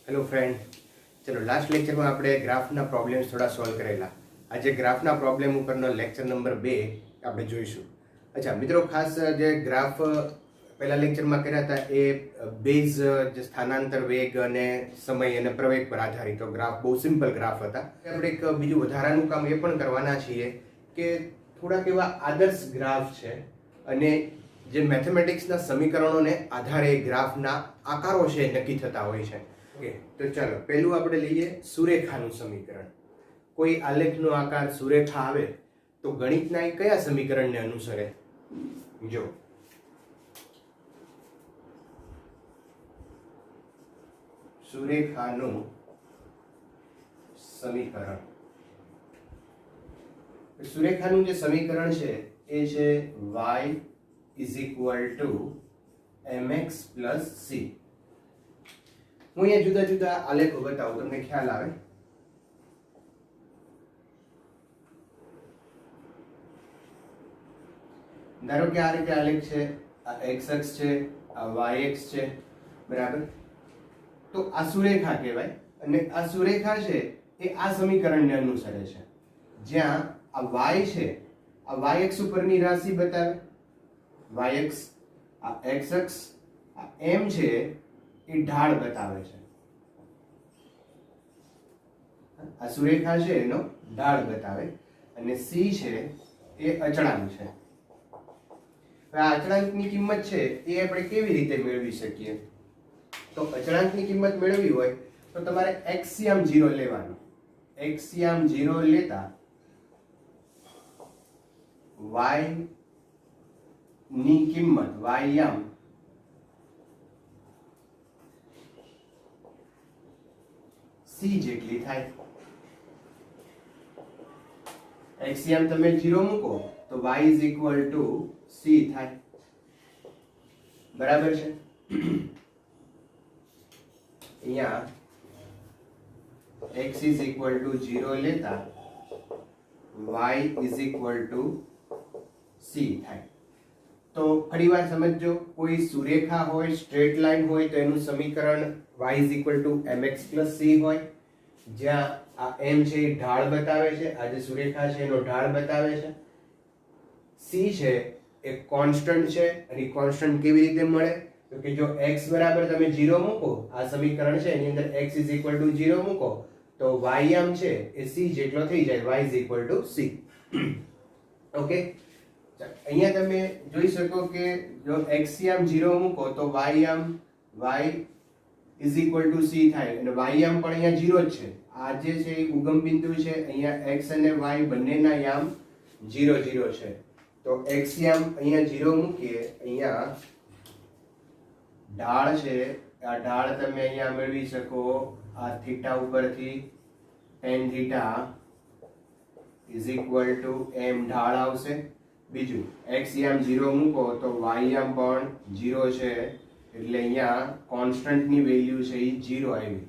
Hello friend, ચલો last લેક્ચરમાં આપણે ગ્રાફના પ્રોબ્લેમ્સ થોડા સોલ્વ કરેલા. આજે ગ્રાફના પ્રોબ્લેમ ઉપરનો લેક્ચર નંબર 2 આપણે જોઈશું. અચ્છા મિત્રો, ખાસ જે ગ્રાફ પહેલા લેક્ચરમાં કર્યા હતા એ બેઝ જે સ્થાનાંતર વેગ અને સમય અને પ્રવેગ પર આધારિત ગ્રાફ, બહુ સિમ્પલ ગ્રાફ હતા. આપણે એક બીજું વધારાનું કામ એ પણ કરવાના છીએ કે થોડાક એવા આદર્શ ગ્રાફ છે અને જે મેથેમેટિક્સના સમીકરણોને આધારે ગ્રાફના આકારો છે નક્કી થતા હોય છે. ઓકે, તો ચાલો પહેલું આપણે લઈએ સુરેખાનું સમીકરણ. કોઈ આલેખનો આકાર સુરેખા આવે તો ગણિતના એ કયા સમીકરણને અનુસરે? જો સુરેખાનું સમીકરણ, સુરેખાનું જે સમીકરણ છે એ છે y is equal to mx plus c. હું અહીંયા જુદા જુદા આલેખો બતાવું, તમને ખ્યાલ આવે. ધારો કે આ રીતે આલેખ છે, આ x અક્ષ છે, આ y અક્ષ છે, બરાબર. તો આ સુરેખા કહેવાય અને આ સુરેખા છે એ આ સમીકરણને અનુસરે છે. જ્યાં આ y છે, આ y અક્ષ ઉપરની રાશિ બતાવે, y અક્ષ, આ x અક્ષ, આ m છે એ ઢાળ બતાવે છે. આ સુરેખા છે એનો ઢાળ બતાવે અને c છે એ અચળાંક છે. આ અચળાંકની કિંમત છે એ આપણે કેવી રીતે મેળવી શકીએ? તો અચળાંકની કિંમત મેળવવી હોય તો તમારે એક્સિયમ 0 લેવાનું. એક્સિયમ 0 લેતા y ની કિંમત ym c જેટલી થાય. એક્સિયમ તમે 0 મૂકો તો y is equal to c થાય. બરાબર છે? અહીંયા x is equal to 0 લેતા y is equal to c થાય. તો ફરીવાર સમજો, કોઈ સુરેખા હોય, સ્ટ્રેટ લાઈન હોય તો એનું સમીકરણ y is equal to mx plus c હોય. જ્યાં આ m છે એ ઢાળ બતાવે છે, આ જે સુરેખા છે એનો ઢાળ બતાવે છે. c છે એ કોન્સ્ટન્ટ છે અને કોન્સ્ટન્ટ કેવી રીતે મળે? તો કે જો x બરાબર તમે 0 મૂકો, આ સમીકરણ છે એની અંદર x is equal to 0 મૂકો તો ym છે એ c જેટલો થઈ જાય, y is equal to c. Okay, અહીંયા તમે જોઈ શકો કે જો એક્સિયમ 0 મૂકો તો ym y is equal to c થાય અને ym પણ અહીંયા 0 જ છે. આ જે છે એ ઉગમ બિંદુ છે, અહીંયા x અને y બંનેના યામ 0 0 છે. તો એક્સિયમ અહીંયા 0 મૂકીએ, અહીંયા ઢાળ છે, આ ઢાળ તમે અહીંયા મેળવી શકો આ થીટા ઉપરથી tan theta is equal to m ઢાળ આવશે. બીજું એક્સિયમ 0 મૂકો તો ym પણ 0 છે એટલે અહીંયા કોન્સ્ટન્ટની વેલ્યુ છે એ 0 આવી.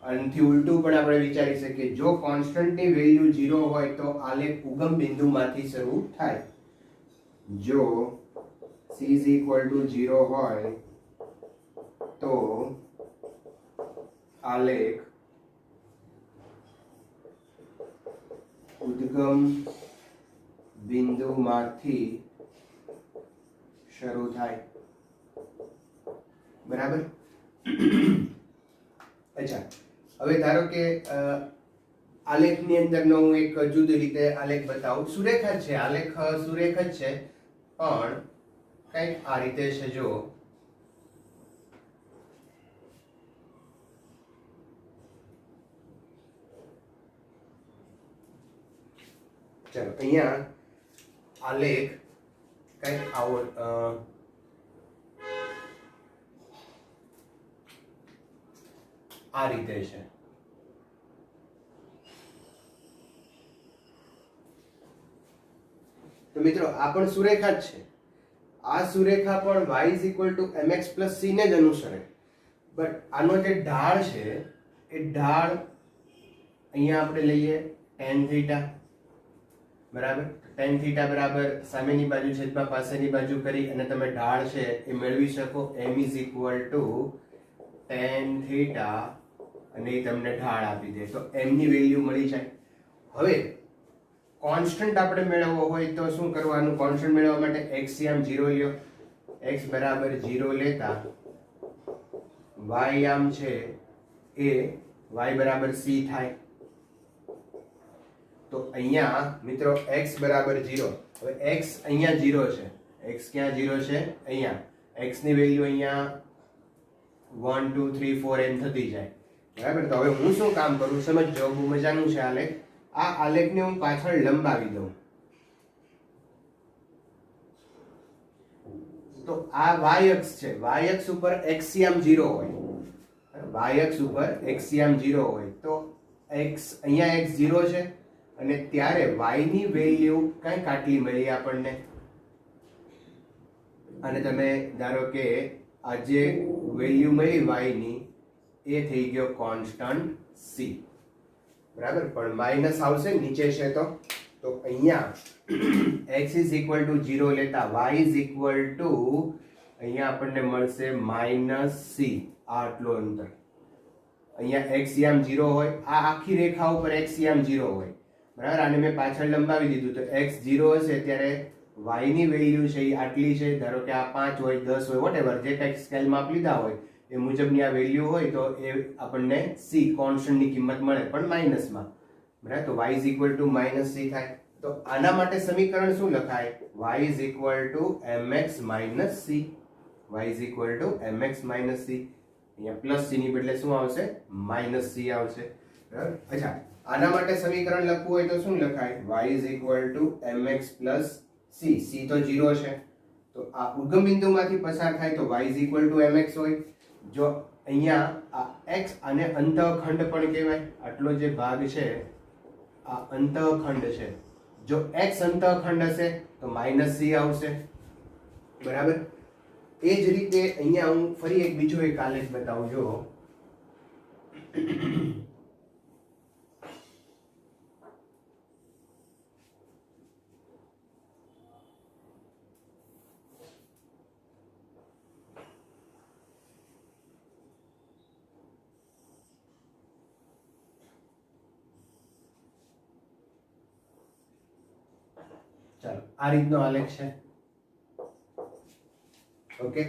આનાથી ઉલટું પણ આપણે વિચારી શકીએ, જો કોન્સ્ટન્ટની વેલ્યુ 0 હોય તો આલેખ ઉગમ બિંદુમાંથી શરૂ થાય. જો c is equal to 0 હોય તો આલેખ ઉદ્ગમ બિંદુમાંથી શરૂ થાય. બરાબર? અચ્છા, હવે ધારો કે આલેખની અંદરનો હું એક જુદી રીતે આલેખ બતાવું. સુરેખા જ છે, આલેખ સુરેખ જ છે પણ કંઈક આ રીતે છે. જો ચલો અહીંયા આલેખ કંઈક આવો આ રીતે છે. તો મિત્રો આ પણ સુરેખા જ છે. આ સુરેખા પણ y is equal to mx plus c ને જ અનુસરે. બટ આનો જે ઢાળ છે એ ઢાળ અહીંયા આપણે લઈએ tan થીટા, બરાબર. tan થીટા બરાબર સામેની બાજુ છેદમાં પાસેની બાજુ કરી અને તમે ઢાળ છે એ મેળવી શકો. m is equal to tan theta અને એ તમને ઢાળ આપી દે તો m ની વેલ્યુ મળી જાય. હવે કોન્સ્ટન્ટ આપણે મેળવવો હોય તો શું કરવાનું? કોન્સ્ટન્ટ મેળવવા માટે એક્સિયમ 0 લ્યો. x બરાબર 0 લેતા y આમ છે એ y બરાબર c થાય. તો અહીંયા મિત્રો x બરાબર 0. હવે x અહીંયા 0 છે. x ક્યાં 0 છે? અહીંયા. x ની વેલ્યુ અહીંયા 1 2 3 4 એમ થતી જાય. બરાબર. તો હવે હું શું કામ કરું સમજજો, બહુ મજાનું છે આલેખ. આ આલેખને હું પાછળ લંબાવી દઉં. તો આ y અક્ષ છે. y અક્ષ ઉપર એક્સિયમ 0 હોય. y અક્ષ ઉપર એક્સિયમ 0 હોય તો x અહીંયા x 0 છે અને ત્યારે y ની વેલ્યુ કંઈક આટલી મળી આપણને. અને તમે ધારો કે આ જે વેલ્યુ મળી y ની એ થઈ ગયો કોન્સ્ટન્ટ c. બરાબર. પણ માઇનસ આવશે નીચે છે તો અહીંયા x ઇઝ ઇક્વલ ટુ 0 લેતા y ઇઝ ઇક્વલ ટુ અહીંયા આપણને મળશે -c. આટલો અંતર અહીંયા એક્સિયમ 0 હોય. આ આખી રેખા ઉપર એક્સિયમ 0 હોય. બરાબર. આને મેં પાછળ લંબાવી દીધું તો x 0 હશે ત્યારે y ની વેલ્યુ છે એ આટલી છે. ધારો કે આ 5 હોય 10 હોય વોટેવર જે કંઈક સ્કેલ માપ લીધા હોય એ મુજબની આ વેલ્યુ હોય તો એ આપણને c કોન્સ્ટન્ટ ની કિંમત મળે પણ માઇનસમાં. બરાબર. તો y is equal to -c થાય. તો આના માટે સમીકરણ શું લખાય? y is equal to mx - c. y is equal to mx - c. અહીંયા પ્લસ c ની બદલે શું આવશે? -c આવશે. બરાબર. અચ્છા, આના માટે સમીકરણ લખવું હોય તો શું લખાય? y is equal to mx + c. c તો 0 છે તો આ ઉગમ બિંદુમાંથી પસાર થાય તો y is equal to mx હોય. જો અહીંયા આ x અને અંતઃખંડ પણ કહેવાય. આટલો જે ભાગ છે આ અંતઃખંડ છે. જો x અંતઃખંડ હશે તો -c આવશે. બરાબર. એ જ રીતે અહીંયા હું ફરી એક બીજો એક આલેખ બતાવું. જો ચાલો આ રીતનો આલેખ છે. ઓકે.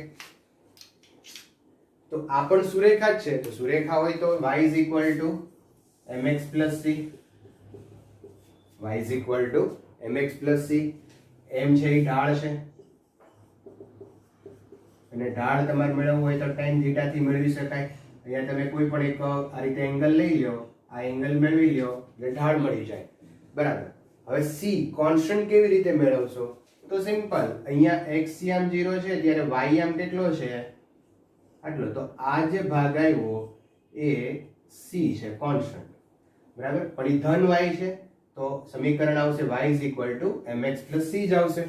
તો આ પણ સુરેખા જ છે. તો સુરેખા હોય તો y is equal to mx + c. y is equal to mx + c. m છે એ ઢાળ છે અને ઢાળ તમારે મેળવવું હોય તો tan θ થી મેળવી શકાય. અહીંયા તમે કોઈ પણ એક આ રીતે એંગલ લઈ લો, આ એંગલ મેળવી લો એટલે ઢાળ મળી જાય. બરાબર. હવે c કોન્સ્ટન્ટ કેવી રીતે મેળવશો? તો સિમ્પલ. અહીંયા એક્સિયમ 0 છે ત્યારે y આમ કેટલો છે? આટલો. તો આ જે ભાગ આવ્યો એ c છે કોન્સ્ટન્ટ. બરાબર. પણ એ ધન y છે તો સમીકરણ આવશે y is equal to mx + c જ આવશે.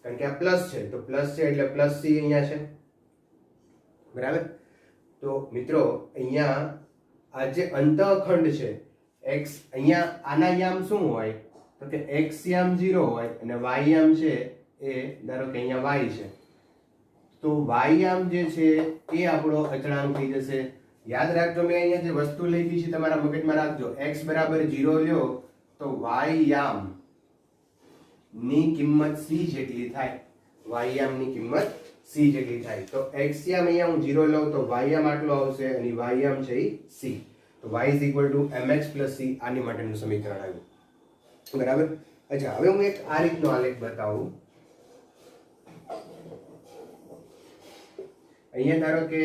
કારણ કે આ પ્લસ છે તો પ્લસ છે એટલે +c અહીંયા છે. બરાબર. તો મિત્રો અહીંયા આ જે અંતઃખંડ છે x અહીંયા આના યામ શું હોય તો કે x યામ 0 હોય અને y યામ છે એ ધારો કે અહીંયા y છે તો y યામ જે છે એ આપણો અચળાંક થઈ જશે. યાદ રાખજો મેં અહીંયા જે વસ્તુ લખી છે તમારા મગજમાં રાખજો. x બરાબર 0 લ્યો તો y યામ ની કિંમત c જેટલી થાય. y યામ ની કિંમત c જેટલી થાય. તો x યામ અહીંયા હું 0 લઉં તો y યામ આટલો આવશે અને y યામ છે એ c. તો y is equal to mx + c આની માટેનું સમીકરણ આવ્યું. બરાબર. અચ્છા, હવે હું એક આ રીતનો આલેખ બતાવું. અહીંયા ધારો કે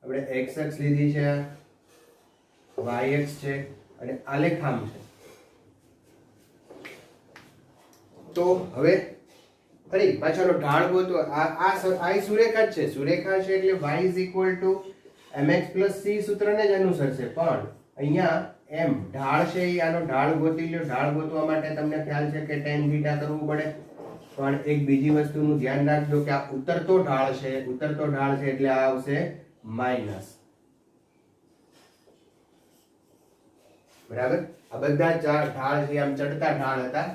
આપણે x અક્ષ લીધી છે, y અક્ષ છે અને આલેખ આમ છે. તો હવે ફરી પાછળનો ઢાળ ગોતો. આ સુરેખા જ છે. સુરેખા છે એટલે y is equal to mx + c સૂત્રને જ અનુસરશે. પણ અહીંયા m ઢાળ છે એ આનો ઢાળ ગોતી લ્યો. ઢાળ ગોતવા માટે તમને ખ્યાલ છે કે tan θ કરવું પડે. પણ એક બીજી વસ્તુનું ધ્યાન રાખજો કે આ ઉતરતો ઢાળ છે. ઉતરતો ઢાળ છે એટલે આ આવશે માઈનસ. બરાબર. આ બધા ચાર ઢાળ છે આમ ચડતા ઢાળ હતા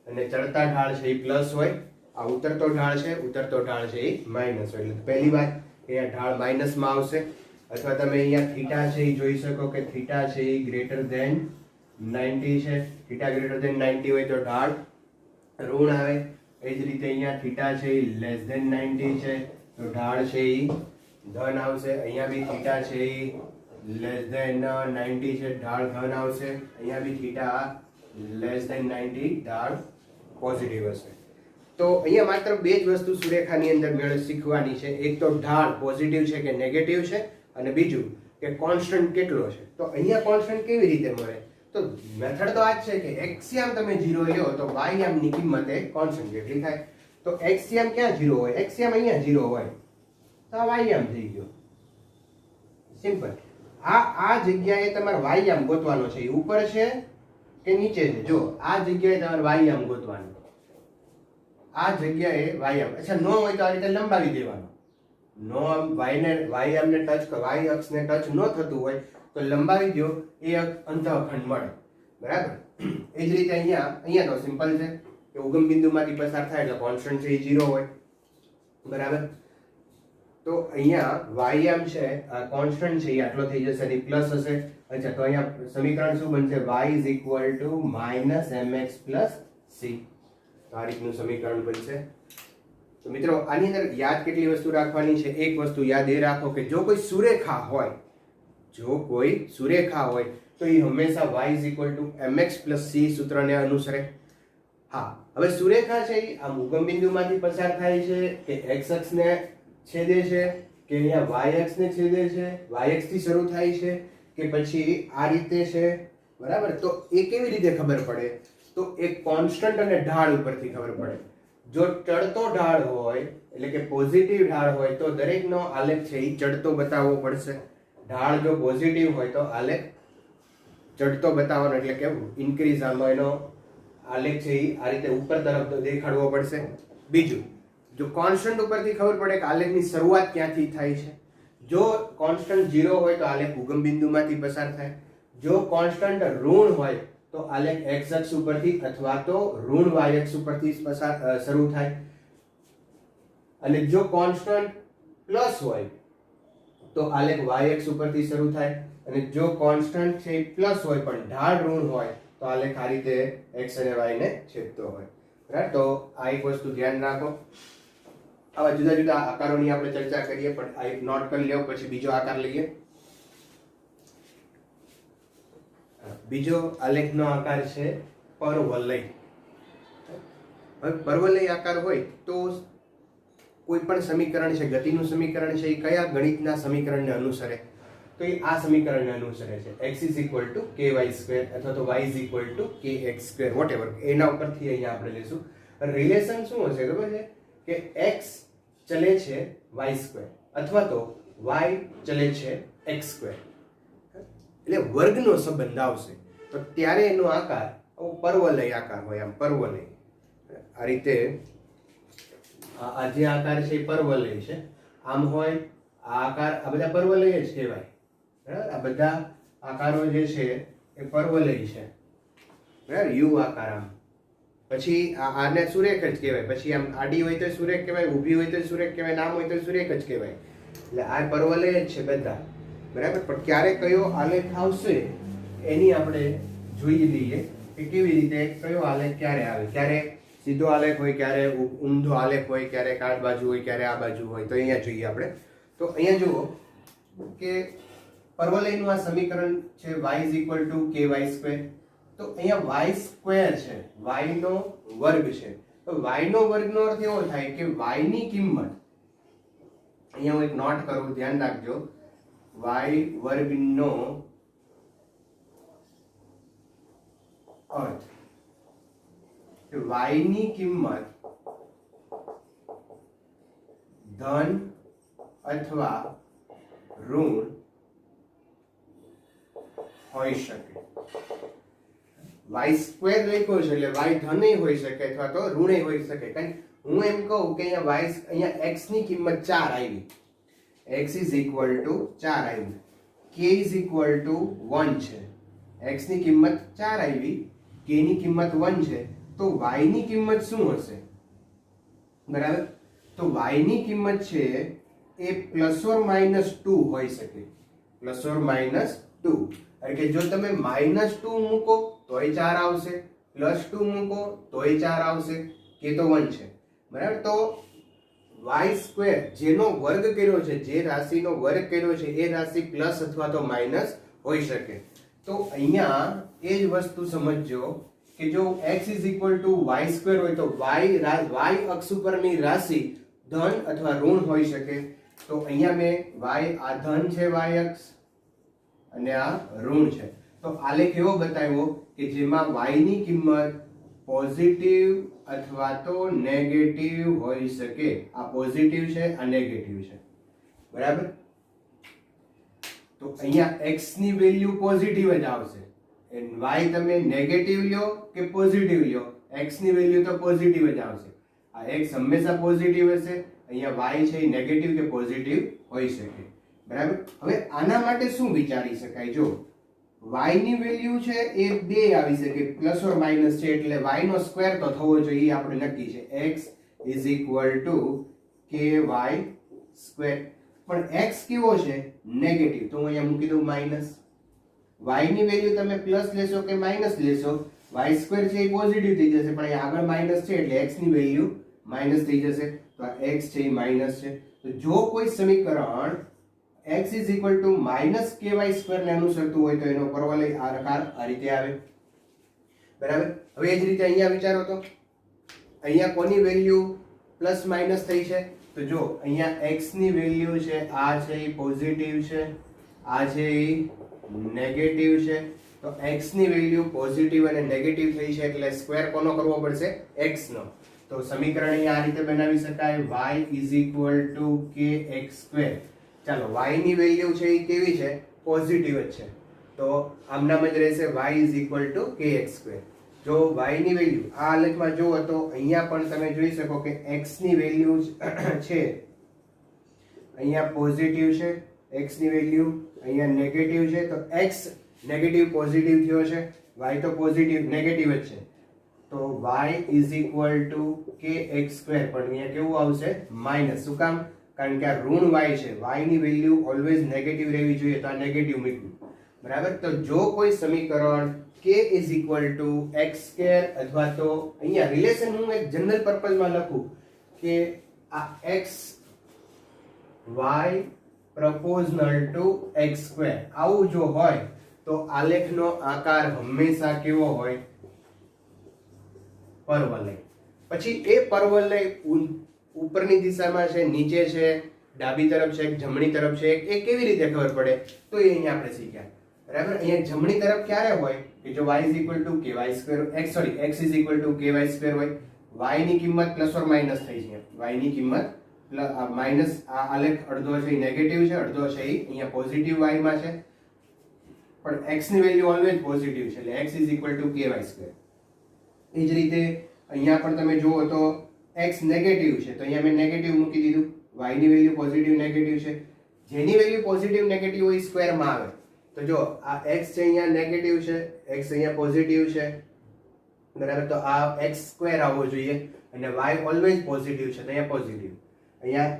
અને ચડતા ઢાળ છે એ પ્લસ હોય. આ ઉતરતો ઢાળ છે, ઉતરતો ઢાળ છે એ માઈનસ હોય. એટલે પહેલી વાત કે આ ઢાળ માઈનસમાં આવશે અથવા તમે અહીંયા થીટા છે એ જોઈ શકો કે થીટા છે એ ગ્રેટર ધેન 90 છે. થીટા ગ્રેટર ધેન 90 હોય તો ઢાળ ઋણ આવે. એ જ રીતે અહીંયા થીટા છે એ લેસ ધેન 90 છે તો ઢાળ છે એ ધન આવશે. અહીંયા બી થીટા છે એ લેસ ધેન 90 છે, ઢાળ ધન આવશે. અહીંયા બી થીટા લેસ ધેન 90, ઢાળ પોઝિટિવ હશે. તો અહીંયા માત્ર બે જ વસ્તુ સુરેખાની અંદર શીખવાની છે. એક તો ઢાળ પોઝિટિવ છે કે નેગેટિવ છે, અને બીજું કે કોન્સ્ટન્ટ કેટલો છે. તો અહીંયા કોન્સ્ટન્ટ કેવી રીતે મળે? તો મેથડ તો આ જ છે કે એક્સિયમ તમે 0 લ્યો તો વાયમ ની કિંમત એ કોન્સ્ટન્ટ કેટલી થાય. તો એક્સિયમ ક્યાં 0 હોય? એક્સિયમ અહીંયા 0 હોય તો આ વાયમ થઈ ગયો. સિમ્પલ. આ જગ્યાએ તમારે વાયમ ગોતવાનો છે. ઉપર છે કે નીચે છે? જો આ જગ્યાએ તમારે વાયમ ગોતવાનો. આ જગ્યાએ વાયમ. અચ્છા, નો હોય તો આ રીતે લંબાવી દેવાનો. નો વાયમને ટચ, વાય અક્ષને ટચ ન થતું હોય તો લંબાવી દો, એ અંતઃખંડ મળે. બરાબર. એ જ રીતે અહીંયા તો સિમ્પલ છે કે ઉગમ બિંદુમાંથી પસાર થાય એટલે કોન્સ્ટન્ટ છે એ 0 હોય. બરાબર. તો અહીંયા વાયમ છે, આ કોન્સ્ટન્ટ છે એ આટલો થઈ જશે અને પ્લસ હશે. અચ્છા, તો અહીંયા સમીકરણ શું બનશે? y = -mx + c. આ રીતનું સમીકરણ બનશે. તો મિત્રો આની અંદર યાદ કેટલી વસ્તુ રાખવાની છે? એક વસ્તુ યાદ એ રાખો કે જો કોઈ સુરેખા હોય, તો એ હંમેશા y = mx + c સૂત્રને અનુસરે. હા, હવે સુરેખા છે એ આમ ઉગમ બિંદુમાંથી પસાર થાય છે કે x અક્ષને છેદે છે કે અહીંયા y અક્ષને છેદે છે, y અક્ષથી શરૂ થાય છે કે પછી આ રીતે છે. બરાબર. તો એ કેવી રીતે ખબર પડે? તો એક કોન્સ્ટન્ટ અને ઢાળ ઉપરથી ખબર પડે. જો ચડતો ઢાળ હોય એટલે કે પોઝિટિવ ઢાળ હોય તો દરેકનો આલેખ છે એ ચડતો બતાવવો પડશે. ઢાળ જો પોઝિટિવ હોય તો આલેખ ચડતો બતાવવાનો, એટલે કે ઇન્ક્રીઝ, આમાં એનો આલેખ છે એ આ રીતે ઉપર તરફ દેખાડવો પડશે. બીજું, જો કોન્સ્ટન્ટ ઉપરથી ખબર પડે કે આલેખની શરૂઆત ક્યાંથી થાય છે. જો કોન્સ્ટન્ટ 0 હોય તો આલેખ ઉગમ બિંદુમાંથી પસાર થાય. જો કોન્સ્ટન્ટ ઋણ હોય તો આલેખ x અક્ષ ઉપરથી અથવા તો ઋણ y અક્ષ ઉપરથી શરૂ થાય. અને જો કોન્સ્ટન્ટ પ્લસ હોય તો આલેખ y અક્ષ ઉપરથી શરૂ થાય. અને જો કોન્સ્ટન્ટ છે પ્લસ હોય પણ ઢાળ ઋણ હોય તો આલેખ આ રીતે x અને y ને છેદતો હોય. બરાબર. તો આ એક વસ્તુ ધ્યાન રાખો. આવા જુદા જુદા આકારોની આપણે ચર્ચા કરીએ, પણ આ એક નોટ કરી લેવો. પછી બીજો આકાર લઈએ. બીજો આલેખનો આકાર છે પરવલય. હવે પરવલય આકાર હોય તો કોઈ પણ સમીકરણ છે, ગતિનું સમીકરણ છે, એ કયા ગણિતના સમીકરણને અનુસરે? તો એ આ સમીકરણને અનુસરે છે. x = ky² અથવા તો y = kx², વોટેવર. એના ઉપરથી અહીંયા આપણે લેશું. રિલેશન શું હશે ખબર છે? કે x ચલે છે y² અથવા તો y ચલે છે x². એટલે વર્ગનો સંબંધ આવશે તો ત્યારે એનો આકાર પરવલય આકાર હોય. આમ પરવલય આ રીતે આ જે આકાર છે એ પરવલય છે. આમ હોય આ આકાર, આ બધા પરવલય જ કહેવાય. બરાબર. આ બધા આકારો જે છે એ પરવલય છે. બરાબર. યુ આકાર. આમ પછી આને સુરેખ જ કહેવાય. પછી આમ આડી હોય તો સુરેખ કહેવાય, ઊભી હોય તો સુરેખ કહેવાય, નામ હોય તો સુરેખ જ કહેવાય. એટલે આ પરવલય જ છે બધા. બરાબર. પણ ક્યારે કયો આલેખ આવશે એની આપણે જોઈ લઈએ કે કેવી રીતે કયો આલેખ ક્યારે આવે. ક્યારે સીધો આલેખ હોય, ક્યારે ઊંધો આલેખ હોય, ક્યારે આ બાજુ હોય, ક્યારે આ બાજુ હોય. તો અહીંયા જોઈએ આપણે. તો અહીંયા જુઓ કે પરવલયનું આ સમીકરણ છે y = ky². તો અહીંયા y² છે, y નો વર્ગ છે. તો y નો વર્ગનો અર્થ એવો થાય કે y ની કિંમત, અહીંયા હું એક નોટ કરું, ધ્યાન રાખજો, y વર્ગનો અર્થ કે y ની કિંમત ધન અથવા ઋણ હોઈ શકે. y² લખ્યો છે એટલે y ધન હોઈ શકે અથવા તો ઋણ હોઈ શકે. કારણ હું એમ કહું કે અહીંયા x ની કિંમત 4 આવી, x = 4 આવી, k = 1 છે. x ની કિંમત 4 આવી, k ની કિંમત 1 છે. તો y ની કિંમત શું હશે? બરાબર. તો y ની કિંમત છે એ ±2 હોઈ શકે. પ્લસ ઓર માઇનસ 2, એટલે કે જો તમે -2 મૂકો તોય 4 આવશે, +2 મૂકો તોય 4 આવશે, કે તો 1 છે, બરાબર. તો y² જેનો વર્ગ કર્યો છે, જે રાશિનો વર્ગ કર્યો છે એ રાશિ પ્લસ અથવા તો માઇનસ હોઈ શકે. તો અહીંયા એ જ વસ્તુ સમજજો કે જો x y² હોય તો y અક્ષ ઉપરની રાશિ ધન અથવા ઋણ હોઈ શકે. તો અહીંયા મેં y આ ધન છે, y અક્ષ, અને આ ઋણ છે. તો આલેખ એવો બતાવ્યો કે જેમાં y ની કિંમત પોઝિટિવ અથવા તો નેગેટિવ હોઈ શકે. આ પોઝિટિવ છે, આ નેગેટિવ છે, બરાબર. તો અહીંયા x ની વેલ્યુ પોઝિટિવ જ આવશે, y તમે નેગેટિવ લ્યો કે પોઝિટિવ લ્યો, x ની વેલ્યુ તો પોઝિટિવ જ આવશે. આ x હંમેશા પોઝિટિવ હશે, અહીંયા y છે એ નેગેટિવ કે પોઝિટિવ હોઈ શકે, બરાબર. હવે આના માટે શું વિચારી શકાય? જો y ની વેલ્યુ છે એ 2 આવી શકે, પ્લસ ઓર માઇનસ છે, એટલે y નો સ્ક્વેર તો થવો જોઈએ, આપણે નક્કી છે. x ky². પણ x કેવો છે? નેગેટિવ, તો હું અહીંયા મૂકી દઉં માઇનસ. y ની વેલ્યુ તમે પ્લસ લેશો કે માઇનસ લેશો, y² છે એ પોઝિટિવ થઈ જશે, પણ અહીંયા આગળ માઇનસ છે એટલે x ની વેલ્યુ માઇનસ થઈ જશે. તો આ x છે એ માઇનસ છે. તો જો કોઈ સમીકરણ x -ky² ને અનુસરતું હોય તો એનો પરવલય આકાર આ રીતે આવે, બરાબર. હવે એ જ રીતે અહીંયા વિચારો તો અહીંયા કોની વેલ્યુ પ્લસ માઇનસ થઈ છે? તો જો અહીંયા x ની વેલ્યુ છે આ છે એ પોઝિટિવ છે, આ છે એ નેગેટિવ છે. તો x ની વેલ્યુ પોઝિટિવ અને નેગેટિવ થઈ છે એટલે સ્ક્વેર કોનો કરવો પડશે? x નો. તો સમીકરણ અહીંયા આ રીતે બનાવી શકાય, y kx². ચાલો, y ની વેલ્યુ છે એ કેવી છે? પોઝિટિવ જ છે, તો આમનામ જ રહેશે y kx². જો y ની વેલ્યુ આ આલેખમાં જુઓ તો અહીંયા પણ તમે જોઈ શકો કે x ની વેલ્યુ છે અહીંયા પોઝિટિવ છે, x ની વેલ્યુ અહીંયા નેગેટિવ છે. તો x નેગેટિવ પોઝિટિવ થયો છે, y તો પોઝિટિવ નેગેટિવ જ છે. તો y kx² પણ અહીંયા કેવું આવશે? માઇનસ. શું કામ? કારણ કે આ ઋણ y છે, y ની વેલ્યુ ઓલવેઝ નેગેટિવ રહેવી જોઈએ, તો આ નેગેટિવ મૂક્યું, બરાબર. તો જો કોઈ સમીકરણ k x² અથવા તો અહીંયા રિલેશન હું એક જનરલ પર્પઝમાં લખું કે આ x y proportional to x², આવું જો હોય તો આલેખનો આકાર હંમેશા કેવો હોય? પરવલય. પછી એ પરવલય ઉપરની દિશામાં છે, નીચે છે, ડાબી તરફ છે, જમણી તરફ છે, એ કેવી રીતે ખબર પડે? તો એ અહીંયા આપણે શીખ્યા, બરાબર. અહીંયા જમણી તરફ ક્યારે હોય કે જો y x ky² હોય, y ની કિંમત પ્લસ ઓર માઇનસ થઈ છે, y ની કિંમત માઇનસ, આ આલેખ અડધો છે એ નેગેટિવ છે, અડધો છે એ અહીંયા પોઝિટિવ y માં છે, પણ x ની વેલ્યુ ઓલવેઝ પોઝિટિવ છે એટલે x ky². એ જ રીતે અહીંયા પણ તમે જુઓ તો x નેગેટિવ છે, તો અહીંયા મેં નેગેટિવ મૂકી દીધું, y ની વેલ્યુ પોઝિટિવ નેગેટિવ છે. જેની વેલ્યુ પોઝિટિવ નેગેટિવ હોય સ્ક્વેર માં આવે. તો જો આ x છે અહીંયા નેગેટિવ છે, x અહીંયા પોઝિટિવ છે, બરાબર. તો આ x² આવવો જોઈએ અને y ઓલવેઝ પોઝિટિવ છે, તો અહીંયા પોઝિટિવ. અહીંયા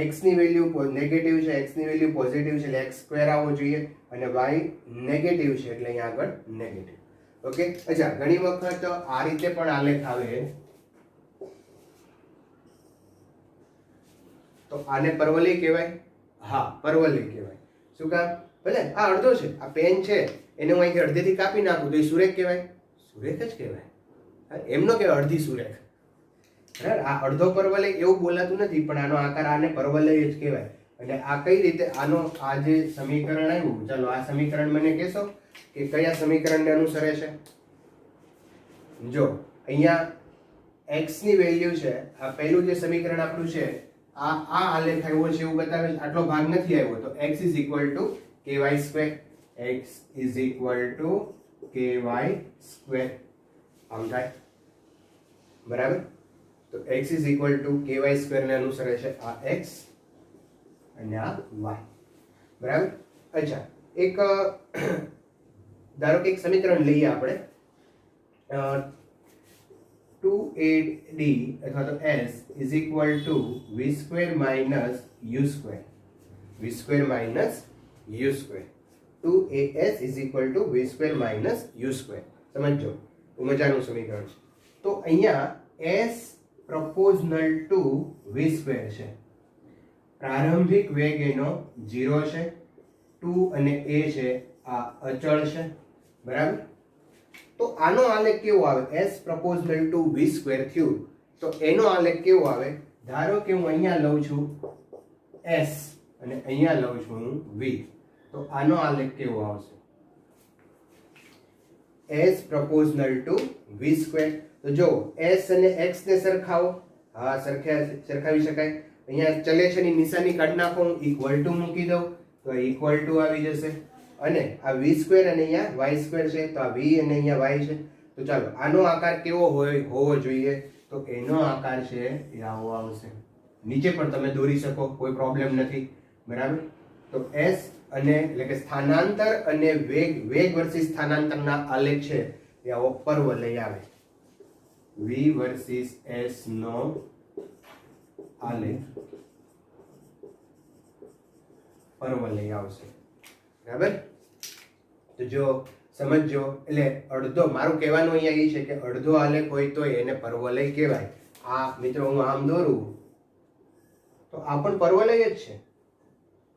x ની વેલ્યુ નેગેટિવ છે, x ની વેલ્યુ પોઝિટિવ છે એટલે x² આવવો જોઈએ, અને y નેગેટિવ છે એટલે અહીંયા આગળ નેગેટિવ. ઓકે. અચ્છા, ઘણી વખત આ રીતે પણ આલેખ આવે, તો આને પરવલય કહેવાય. હા, પરવલય કહેવાય. શું કામ? ભલે આ અડધો છે, આ પેન છે, એને હું અહીંથી અડધેથી કાપી નાખું તો એ સુરેખ કહેવાય? સુરેખ જ કહેવાય. એમનો કહેવાય અડધી સુરેખ, બરાબર. આ અડધો પરવલય એવું બોલાતું નથી, પણ આનો આકાર આને પરવલય જ કહેવાય. અને આ કઈ રીતે આનો આ જે સમીકરણ આવ્યું, ચાલો આ સમીકરણ મને કહેશો કે કયા સમીકરણને અનુસરે છે? જો અહીંયા x ની વેલ્યુ છે, આ પહેલું જે સમીકરણ આપણું છે, આ આલેખ આવ્યો છે એવું બતાવે છે, આટલો ભાગ નથી આવ્યો, તો x ky², x ky² આમ થાય, બરાબર. તો x ky² ને અનુસરે છે આ x અને આ y, બરાબર. અચ્છા, એક ધારો કે એક સમીકરણ લઈએ આપણે, 2ad અથવા તો s v² - u², v² - u². 2as is equal to v square minus u square. સમજો મજાનું સમીકરણ છે. તો અહીંયા s પ્રપોઝનલ ટુ v સ્ક્વેર છે. પ્રારંભિક વેગ એનો 0 છે, 2 અને a છે આ અચળ છે, બરાબર. તો આનો આલેખ કેવો આવે? s પ્રપોઝનલ ટુ v સ્ક્વેર થયું તો એનો આલેખ કેવો આવે? ધારો કે હું અહીંયા લઉં છું s અને અહીંયા લઉં છું હું v, તો આનો આલેખ કેવો આવશે? s પ્રપોઝનલ two v square. તો જો s અને x ને સરખાવો, હા સરખાવી શકાય. અહીંયા ચલે છે ની નિશાની કાઢી નાખો, હું ઇક્વલ ટુ મૂકી દઉં તો ઇક્વલ ટુ આવી જશે. અને આ v સ્ક્વેર અને અહીંયા y સ્ક્વેર છે તો આ v અને અહીંયા y છે. તો ચાલો આનો આકાર કેવો હોવો જોઈએ? તો એનો આકાર છે એ આવો આવશે. નીચે પણ તમે દોરી શકો, કોઈ પ્રોબ્લેમ નથી, બરાબર. તો s અને એટલે કે સ્થાનાંતર અને વેગ વર્સિસ સ્થાનાંતરના આલેખ છે એ આવો પરવલય આવે. v વર્સિસ s નો આલેખ પરવલય આવશે, બરાબર. તો જો સમજો, એટલે અડધો, મારું કહેવાનું અહીંયા એ છે કે અડધો આલેખ હોય તો એને પરવલય કહેવાય. આ મિત્રો હું આમ દોરું તો આ પણ પરવલય જ છે,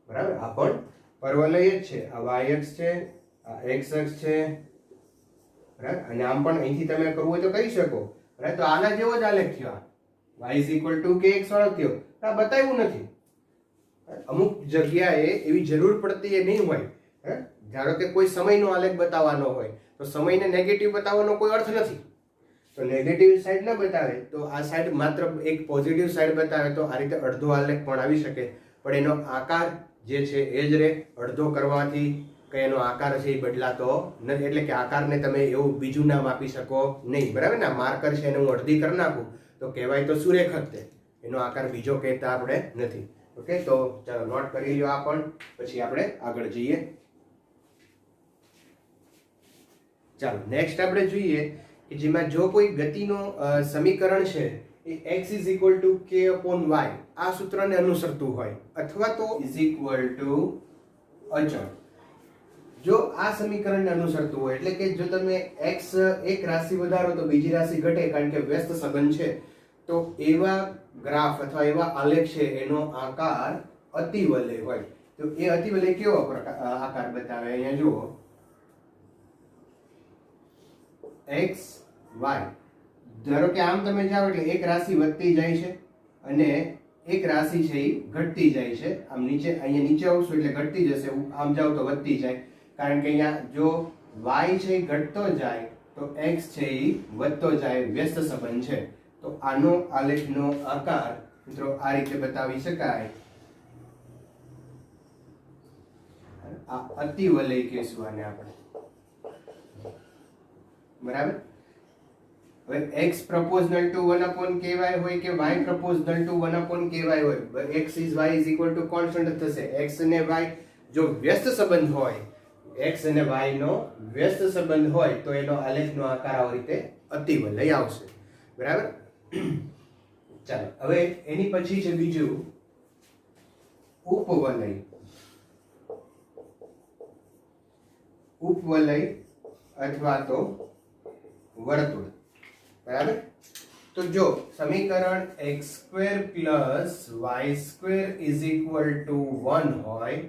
બરાબર. આ પણ પરવલય જ છે. આ y અક્ષ છે, આ x અક્ષ છે, બરાબર. અને આમ પણ અહીંથી તમે કરવું હોય તો કરી શકો, બરાબર. તો આના જેવો જ આલેખ થયો. y is equal to kx વાળો થયો. આ બતાવ્યું નથી. અમુક જગ્યાએ એવી જરૂર પડતી એ નહીં હોય. ધારો કે કોઈ સમયનો આલેખ બતાવવાનો હોય તો સમયને નેગેટિવ બતાવવાનો કોઈ અર્થ નથી, તો નેગેટિવ સાઈડ ન બતાવે તો આ સાઈડ માત્ર એક પોઝિટિવ સાઈડ બતાવે તો આ રીતે અડધો આલેખ પણ આવી શકે. પણ એનો આકાર જે છે એ જ રહે. અડધો કરવાથી કે એનો આકાર છે એ બદલાતો નથી, એટલે કે આકારને તમે એવું બીજું નામ આપી શકો નહીં, બરાબર ને. માર્કર છે એને હું અડધી કરી નાખું તો કહેવાય તો સુરેખક તે, એનો આકાર બીજો કહેતા આપણે નથી. ઓકે, તો ચાલો નોટ કરી લ્યો આ પણ, પછી આપણે આગળ જઈએ. ચાલો નેક્સ્ટ આપણે જોઈએ કે જેમાં જો કોઈ ગતિનો સમીકરણ છે એ x is equal to k upon y આ સૂત્રને અનુસરતું હોય અથવા તો ઇઝ ઇક્વલ ટુ અચળ. જો આ સમીકરણને અનુસરતું હોય એટલે કે જો તમે x એક રાશિ વધારો તો બીજી રાશિ ઘટે કારણ કે વ્યસ્ત સંબંધ છે, તો એવા ગ્રાફ અથવા એવા આલેખ છે એનો આકાર અતિવલય હોય. તો એ અતિવલય કેવો આકાર બતાવે? અહીંયા જુઓ x y. ધારો કે આમ તમે જાઓ એટલે એક રાશિ વધતી જાય છે અને એક રાશિ છે એ ઘટતી જાય છે. આમ નીચે, અહીંયા નીચે આવશો એટલે ઘટતી જશે, આમ જાઓ તો વધતી જાય. કારણ કે અહીંયા જો y છે એ ઘટતો જાય તો x છે એ વધતો જાય, વ્યસ્ત સંબંધ છે. તો આનો આલેખનો આકાર મિત્રો આ રીતે બતાવી શકાય. આ અતિવલય કહેશું આને આપણે, બરાબર. હવે x proportional to 1 upon ky હોય કે y proportional to 1 upon ky હોય, x is y is equal to constant થશે. x અને y જો વ્યસ્ત સંબંધ હોય, x અને y નો વ્યસ્ત સંબંધ હોય તો એનો આલેખનો આકાર આ રીતે અતિવલય આવશે, બરાબર. ચાલો હવે એની પછી છે બીજું ઉપવલય. ઉપવલય અથવા તો વર્તુળ, બરાબર. તો જો સમીકરણ x² + y² is equal to 1 હોય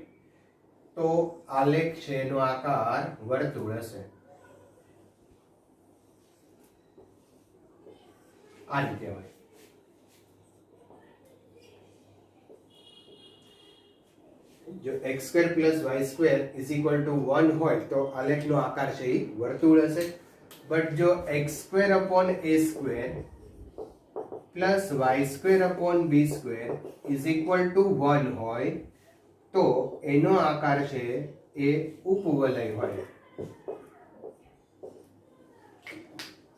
તો આલેખ છે એનો આકાર વર્તુળ હશે. આ રીતે હોય. જો x² + y² is equal to 1 હોય તો આલેખનો આકાર છે એ વર્તુળ હશે. બટ જો x² upon a² plus y² upon b² is equal to 1 હોય તો એનો આકાર છે એ ઉપવલય હોય.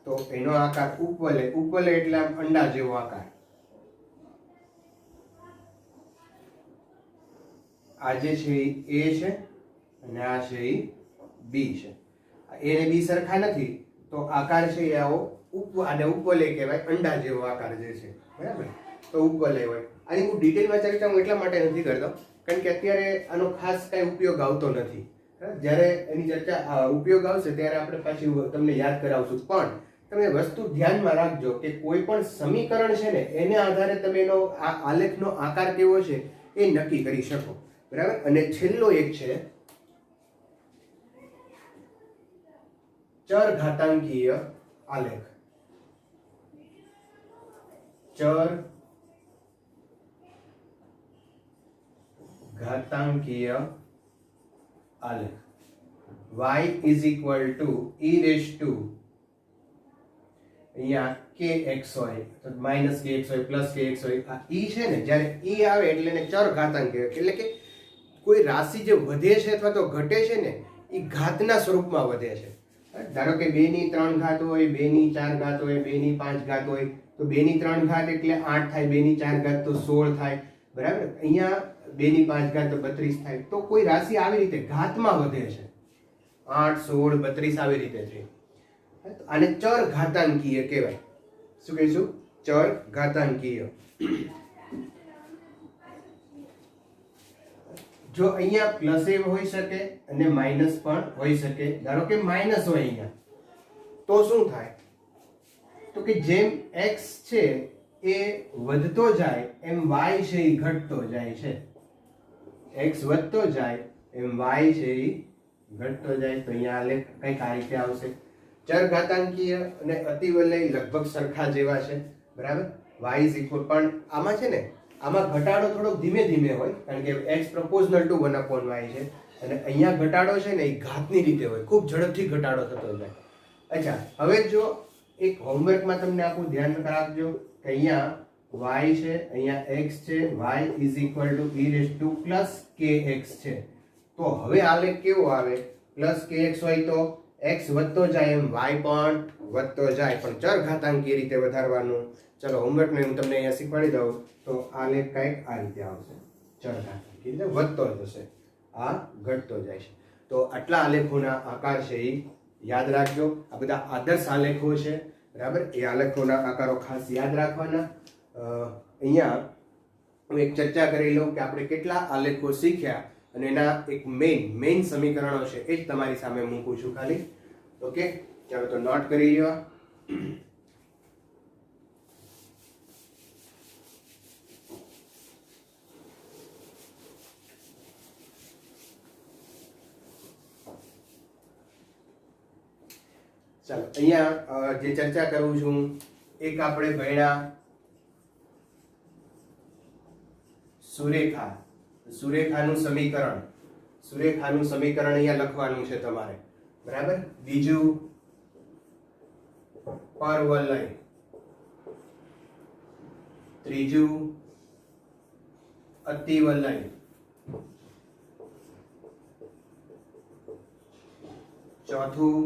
તો એનો આકાર ઉપવલય એટલે આમ અંડા જેવો આકાર. આ જે છે એ A છે અને આ છે એ B છે. A અને B સરખા નથી તો આકાર છે એ આવો આને ઉપવલય કહેવાય, અંડા જેવો આકાર જે છે, બરાબર. તો ઉપવલય હોય. આની હું ડિટેલમાં ચર્ચા હું એટલા માટે નથી કરતો કારણ કે અત્યારે આનો ખાસ કઈ ઉપયોગ આવતો નથી. જ્યારે એની ચર્ચા ઉપયોગ આવશે ત્યારે આપણે પાછી તમને યાદ કરાવશું. પણ તમે વસ્તુ ધ્યાનમાં રાખજો કે કોઈ પણ સમીકરણ છે ને એને આધારે તમે એનો આલેખનો આકાર કેવો છે એ નક્કી કરી શકો. બરાબર. અને છેલ્લો એક છે ચર ઘાતાંકીય આલેખ. ચર ઘાતાંકીય આલેખ. y is equal to e raised to અહીંયા kx હોય તો માઇનસ kx હોય પ્લસ kx હોય. આ e છે ને, જ્યારે e આવે એટલે એને ચર ઘાતાંક કહેવાય. એટલે કે કોઈ રાશિ જે વધે છે અથવા તો ઘટે છે ને એ ઘાતના સ્વરૂપમાં વધે છે. ધારો કે 2 ની 3 ઘાત હોય, 2 ની 4 ઘાત હોય, 2 ની 5 ઘાત હોય, તો 2 ની 3 ઘાત એટલે 8 થાય, 2 ની 4 ઘાત તો 16 થાય. બરાબર. અહીંયા 2 ની 5 ઘાત તો 32 થાય. તો કોઈ રાશિ આવી રીતે ઘાતમાં વધે છે, 8 16 32 આવી રીતે છે. આને ચર ઘાતાંકીય કહેવાય. શું કહીશું? ચર ઘાતાંકીય. જો અહીંયા પ્લસ એ હોઈ શકે અને માઇનસ પણ હોઈ શકે. ધારો કે માઇનસ હોય અહીંયા, તો શું થાય? તો કે જેમ x છે એ વધતો જાય એમ y છે એ ઘટતો જાય છે. x વધતો જાય એમ y છે એ ઘટતો જાય. તો અહીંયા આલેખ કંઈક આ રીતે આવશે. ચર ઘાતાંકીય અને અતિવલય લગભગ સરખા જેવા છે. બરાબર. y is equal, પણ આમાં છે ને, આમાં ઘટાડો થોડોક ધીમે ધીમે હોય કારણ કે x proportional to 1/y છે. અને અહીંયા ઘટાડો છે ને એ ઘાતની રીતે હોય, ખૂબ ઝડપથી ઘટાડો થતો જાય. અચ્છા, હવે જો એક હોમવર્કમાં તમને આખું ધ્યાન રાખજો કે અહીંયા y છે, અહીંયા x છે, y is equal to e raised to plus kx છે. તો હવે આલેખ કેવો આવે? પ્લસ kx હોય તો x વધતો જાય એમ y પણ વધતો જાય, પણ ચર ઘાતાંકીય રીતે વધારવાનું. ચલો હોમવર્કને હું તમને અહીંયા શીખવાડી દઉં. તો આલેખ કંઈક આ રીતે આવશે. ચર ઘાતાંકીય રીતે વધતો જશે, આ ઘટતો જાય છે. તો આટલા આલેખોના આકાર છે એ યાદ રાખજો. આ બધા આદર્શ આલેખો છે. બરાબર. એ આલેખોના આકારો ખાસ યાદ રાખવાના. અહીંયા હું એક ચર્ચા કરી લઉં કે આપણે કેટલા આલેખો શીખ્યા અને એના એક મેઇન સમીકરણો છે એ જ તમારી સામે મૂકું છું ખાલી. ઓકે, ચાલો તો નોટ કરી લો. ચાલો અહીંયા જે ચર્ચા કરું છું, એક આપણે ભણ્યા સુરેખા. સુરેખાનું સમીકરણ અહીંયા લખવાનું છે તમારે. બરાબર. બીજું પરવલય. ત્રીજું અતિવલય. ચોથું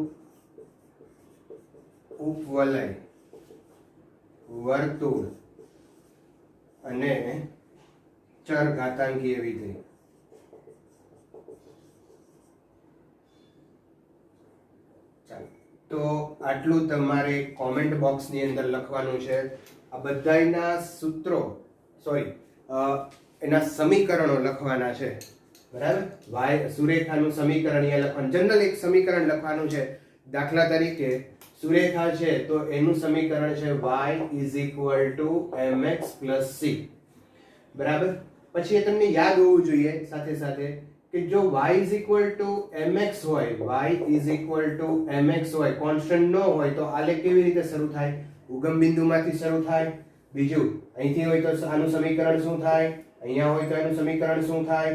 ઉપવલય, વર્તુળ અને ચર ઘાતાંકીય વિધેય. ચાલો તો આટલું તમારે કોમેન્ટ બોક્સની અંદર લખવાનું છે. આ બધાના સૂત્રો એના સમીકરણો લખવાના છે. બરાબર. સુરેખાનું સમીકરણ અહીંયા લખવાનું, જનરલ એક સમીકરણ લખવાનું છે. દાખલા તરીકે સુરેખા છે તો એનું સમીકરણ છે y is equal to mx plus c. બરાબર. પછી એ તમને યાદ હોવું જોઈએ સાથે સાથે કે જો y is equal to mx હોય, કોન્સ્ટન્ટ ન હોય તો આલેખ કેવી રીતે શરૂ થાય? ઉગમ બિંદુમાંથી શરૂ થાય. બીજું અહીંથી હોય તો આનું સમીકરણ શું થાય? અહીંયા હોય તો એનું સમીકરણ શું થાય?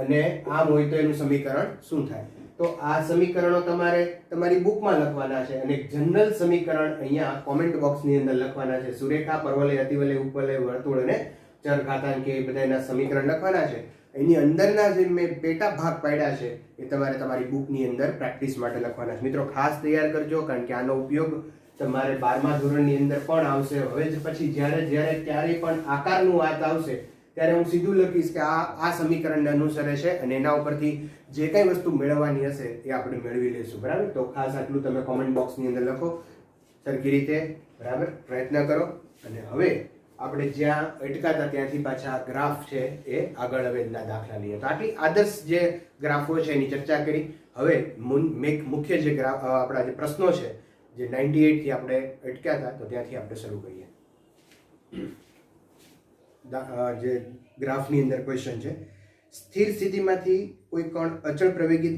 અને આમ હોય તો એનું સમીકરણ શું થાય? તો આ સમીકરણો તમારે તમારી બુકમાં લખવાના છે અને જનરલ સમીકરણ અહીંયા કોમેન્ટ બોક્સની અંદર લખવાના છે. સુરેખા, પરવલય, અતિવલય, ઉપવલય, વર્તુળ અને ચર ઘાતાંકીય એ બધાના સમીકરણ લખવાના છે. એની અંદરના જે મેં પેટા ભાગ પાડ્યા છે એ તમારે તમારી બુકની અંદર પ્રેક્ટિસ માટે લખવાના છે. મિત્રો ખાસ તૈયાર કરજો કારણ કે આનો ઉપયોગ તમારે 12મા ધોરણની અંદર પણ આવશે. હવે જ પછી જ્યારે ક્યારેય પણ આકારનું વાત આવશે ત્યારે હું સીધું લખીશ કે આ સમીકરણને અનુસરે છે અને એના ઉપરથી જે કઈ વસ્તુ મેળવવાની હશે એ આપણે મેળવી લઈશું. બરાબર. તો ખાસ આટલું તમે કોમેન્ટ બોક્સની અંદર લખો સરખી રીતે. બરાબર. પ્રયત્ન કરો. અને હવે આપણે જ્યાં અટકાતા ત્યાંથી પાછા ગ્રાફ છે એ આગળ હવે દાખલા લઈએ. તો આટલી આદર્શ જે ગ્રાફો છે એની ચર્ચા કરી. હવે મુખ્ય જે ગ્રાફ આપણા જે પ્રશ્નો છે જે 98 થી આપણે અટક્યા હતા તો ત્યાંથી આપણે શરૂ કરીએ. જે ગ્રાફની અંદર ક્વેશ્ચન છે, સ્થિર સ્થિતિમાંથી કોઈ કણ અચળ પ્રવેગિત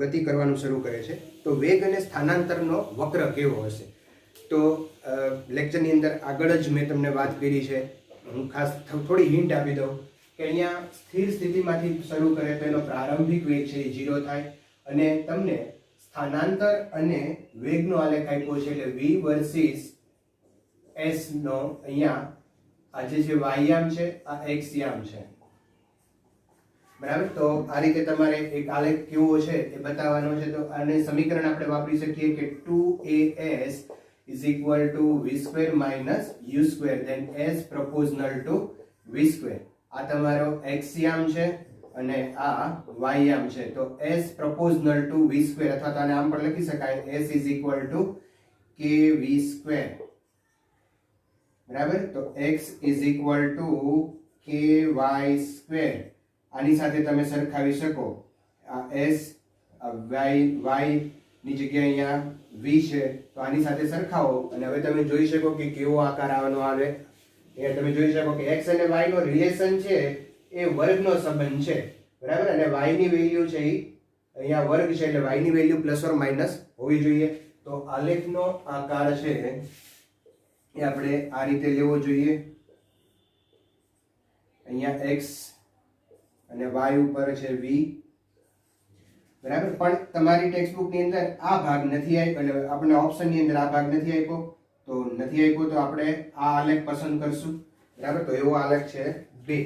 ગતિ કરવાનું શરૂ કરે છે તો વેગ અને સ્થાનાંતરનો વક્ર કેવો હશે? તો લેક્ચરની અંદર આગળ જ મેં તમને વાત કરી છે. હું ખાસ થોડી હિન્ટ આપી દઉં કે અહીંયા સ્થિર સ્થિતિમાંથી શરૂ કરે તો એનો પ્રારંભિક વેગ છે એ 0 થાય અને તમને સ્થાનાંતર અને વેગનો આલેખ આપ્યો છે એટલે v વર્સિસ s નો અહીંયા આજે જે y યામ છે આ x યામ છે. બરાબર, તો આ રીતે તમારે એક આલેખ કેવો છે એ બતાવવાનો છે. તો આને સમીકરણ આપણે વાપરી શકીએ કે 2as is equal to v square minus u square then s proportional to v square. આ તમારો x યામ છે અને આ y યામ છે. તો s proportional to v square અથવા તો આને આમ પણ લખી શકાય s is equal to kv square. બરાબર, તો x is equal to ky square. આની સાથે તમે સરખાવી શકો આ s y ની જગ્યાએ અહીંયા v છે તો આની સાથે સરખાવો અને હવે તમે જોઈ શકો કે કેવો આકાર આવવાનો આવે. અહીંયા તમે જોઈ શકો કે x અને y નો રિલેશન છે એ વર્ગનો સંબંધ છે. બરાબર, અને y ની વેલ્યુ છે એ અહીંયા વર્ગ છે એટલે y ની વેલ્યુ પ્લસ ઓર માઇનસ હોવી જોઈએ. તો આલેખનો આકાર છે એ આપણે આ રીતે લેવો જોઈએ. અહીંયા x અને y ઉપર છે v. બરાબર, પણ તમારી ટેક્સ્ટબુક ની અંદર આ ભાગ નથી આપ્યો એટલે આપણે ઓપ્શન ની અંદર આ ભાગ નથી આપ્યો તો આપણે આ આલેખ પસંદ કરશું. બરાબર, તો એવો આલેખ છે 2.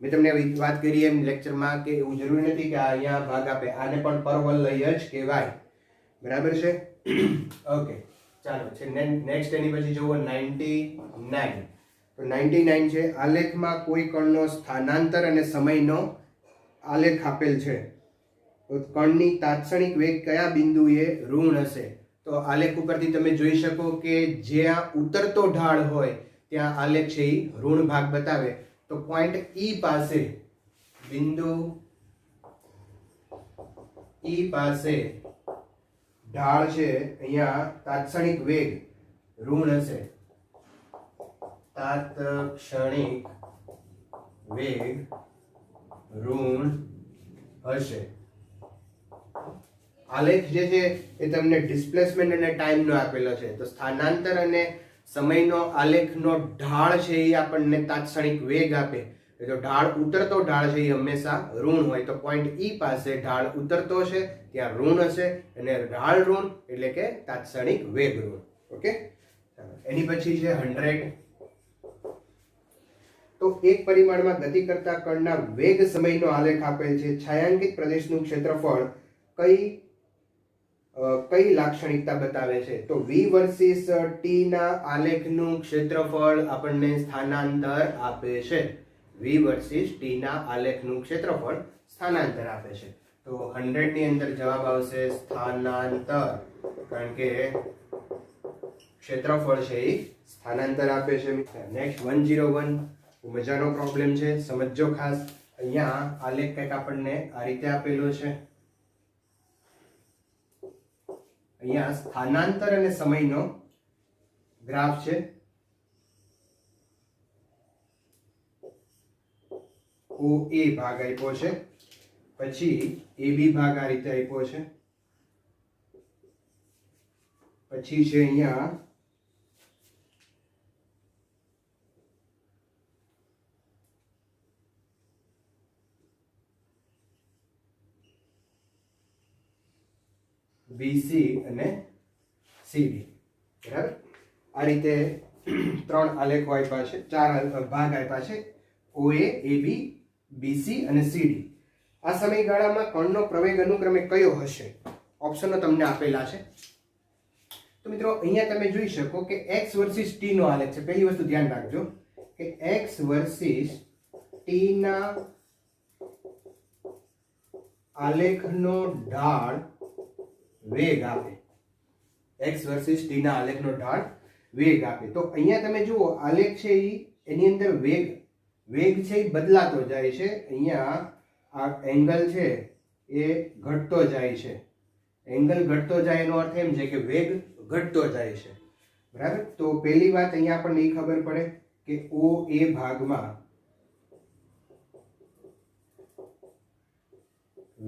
મેં તમને વાત કરી એમ લેક્ચરમાં કે એવું જરૂરી નથી કે અહીંયા ભાગ આપે, આને પણ પરવલય જ કહેવાય. બરાબર છે. ઓકે, ચાલો છે નેક્સ્ટ એની પછી જુઓ 99. તો 99 છે, આલેખમાં કોઈ કણનો સ્થાનાંતર અને સમયનો આલેખ આપેલ છે તો કણની તાત્ક્ષણિક વેગ કયા બિંદુએ ઋણ હશે? તો આલેખ ઉપરથી તમે જોઈ શકો કે જ્યાં ઉતરતો ઢાળ હોય ત્યાં આલેખ છે એ ઋણ ભાગ બતાવે. તો પોઈન્ટ E પાસે, બિંદુ E પાસે ઢાળ છે અહીંયા તાત્ક્ષણિક વેગ ઋણ હશે. તાત્ક્ષણિક વેગ ઋણ હશે. આલેખ જે છે એ તમને ડિસ્પ્લેસમેન્ટ અને ટાઈમનો આપેલો છે. તો સ્થાનાંતર અને સમયનો આલેખનો ઢાળ છે એ આપણને તાત્ક્ષણિક વેગ આપે. તો ઢાળ ઉતરતો ઢાળ છે એ હંમેશા ઋણ હોય. તો પોઈન્ટ E પાસે ઢાળ ઉતરતો છે ત્યાં ઋણ હશે અને ઢાળ ઋણ એટલે કે તાત્ક્ષણિક વેગ ઋણ. ઓકે, એની પછી છે 100. તો એક પરિમાણમાં ગતિ કરતા કણના વેગ સમયનો આલેખ આપેલ છે. છાયાંકિત પ્રદેશનું ક્ષેત્રફળ કઈ લાક્ષણિકતા બતાવે છે? તો v વર્સિસ t ના આલેખનું ક્ષેત્રફળ આપણને સ્થાનાંતર આપે છે. v વર્સિસ t ના આલેખનું ક્ષેત્રફળ સ્થાનાંતર આપે છે. તો 100 ની અંદર જવાબ આવશે સ્થાનાંતર, કારણ કે ક્ષેત્રફળ છે એ સ્થાનાંતર આપે છે. નેક્સ્ટ 101 મજાનો પ્રોબ્લેમ છે, સમજજો ખાસ. અહીંયા આલેખ કંઈક આપણને આ રીતે આપેલો છે. અહીંયા સ્થાનાંતર અને સમયનો ગ્રાફ છે. OA ભાગ આપ્યો છે, પછી AB ભાગ આ રીતે આપ્યો છે, પછી છે અહીંયા BC અને CD. બરાબર, આ રીતે 3 આલેખો આપ્યા છે, 4 ભાગ આપ્યા છે, OA, AB, BC અને CD. આ સમયગાળામાં કણનો પ્રવેગ અનુક્રમે કયો હશે? ઓપ્શનો તમને આપેલા છે. તો મિત્રો અહીંયા તમે જોઈ શકો કે x વર્સિસ t નો આલેખ છે. પહેલી વસ્તુ ધ્યાન રાખજો કે x વર્સિસ t ના આલેખનો ઢાળ વેગ આપે. x વર્સિસ t ના આલેખનો ઢાળ વેગ આપે. તો અહીંયા તમે જુઓ આલેખ છે એની અંદર વેગ છે એ બદલાતો જાય છે. અહીંયા આ એંગલ છે એ ઘટતો જાય છે. એંગલ ઘટતો જાય એનો અર્થ એમ છે કે વેગ ઘટતો જાય છે. બરાબર. તો પહેલી વાત અહીંયા આપણને એ ખબર પડે કે ઓ એ ભાગમાં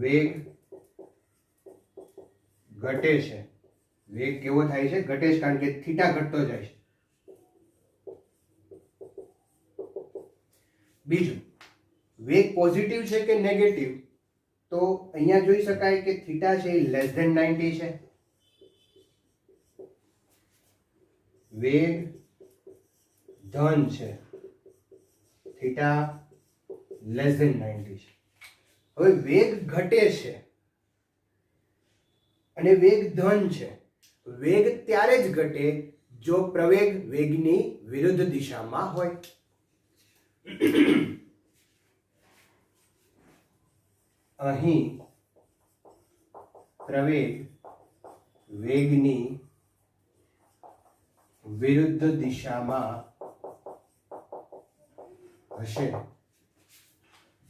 વેગ ઘટે છે. વેગ કેવો થાય છે? ઘટે છે, કારણ કે થીટા ઘટતો જાય છે. બીજું, વેગ પોઝિટિવ છે કે નેગેટિવ? તો અહીંયા જોઈ શકાય કે થીટા છે એ <90 છે. વેગ ધન છે, થીટા <90 છે. હવે વેગ ઘટે છે અને વેગ ધન છે. વેગ ત્યારે જ ઘટે જો પ્રવેગ વેગની વિરુદ્ધ દિશામાં હોય. અહીં પ્રવેગ વેગની વિરુદ્ધ દિશામાં હશે.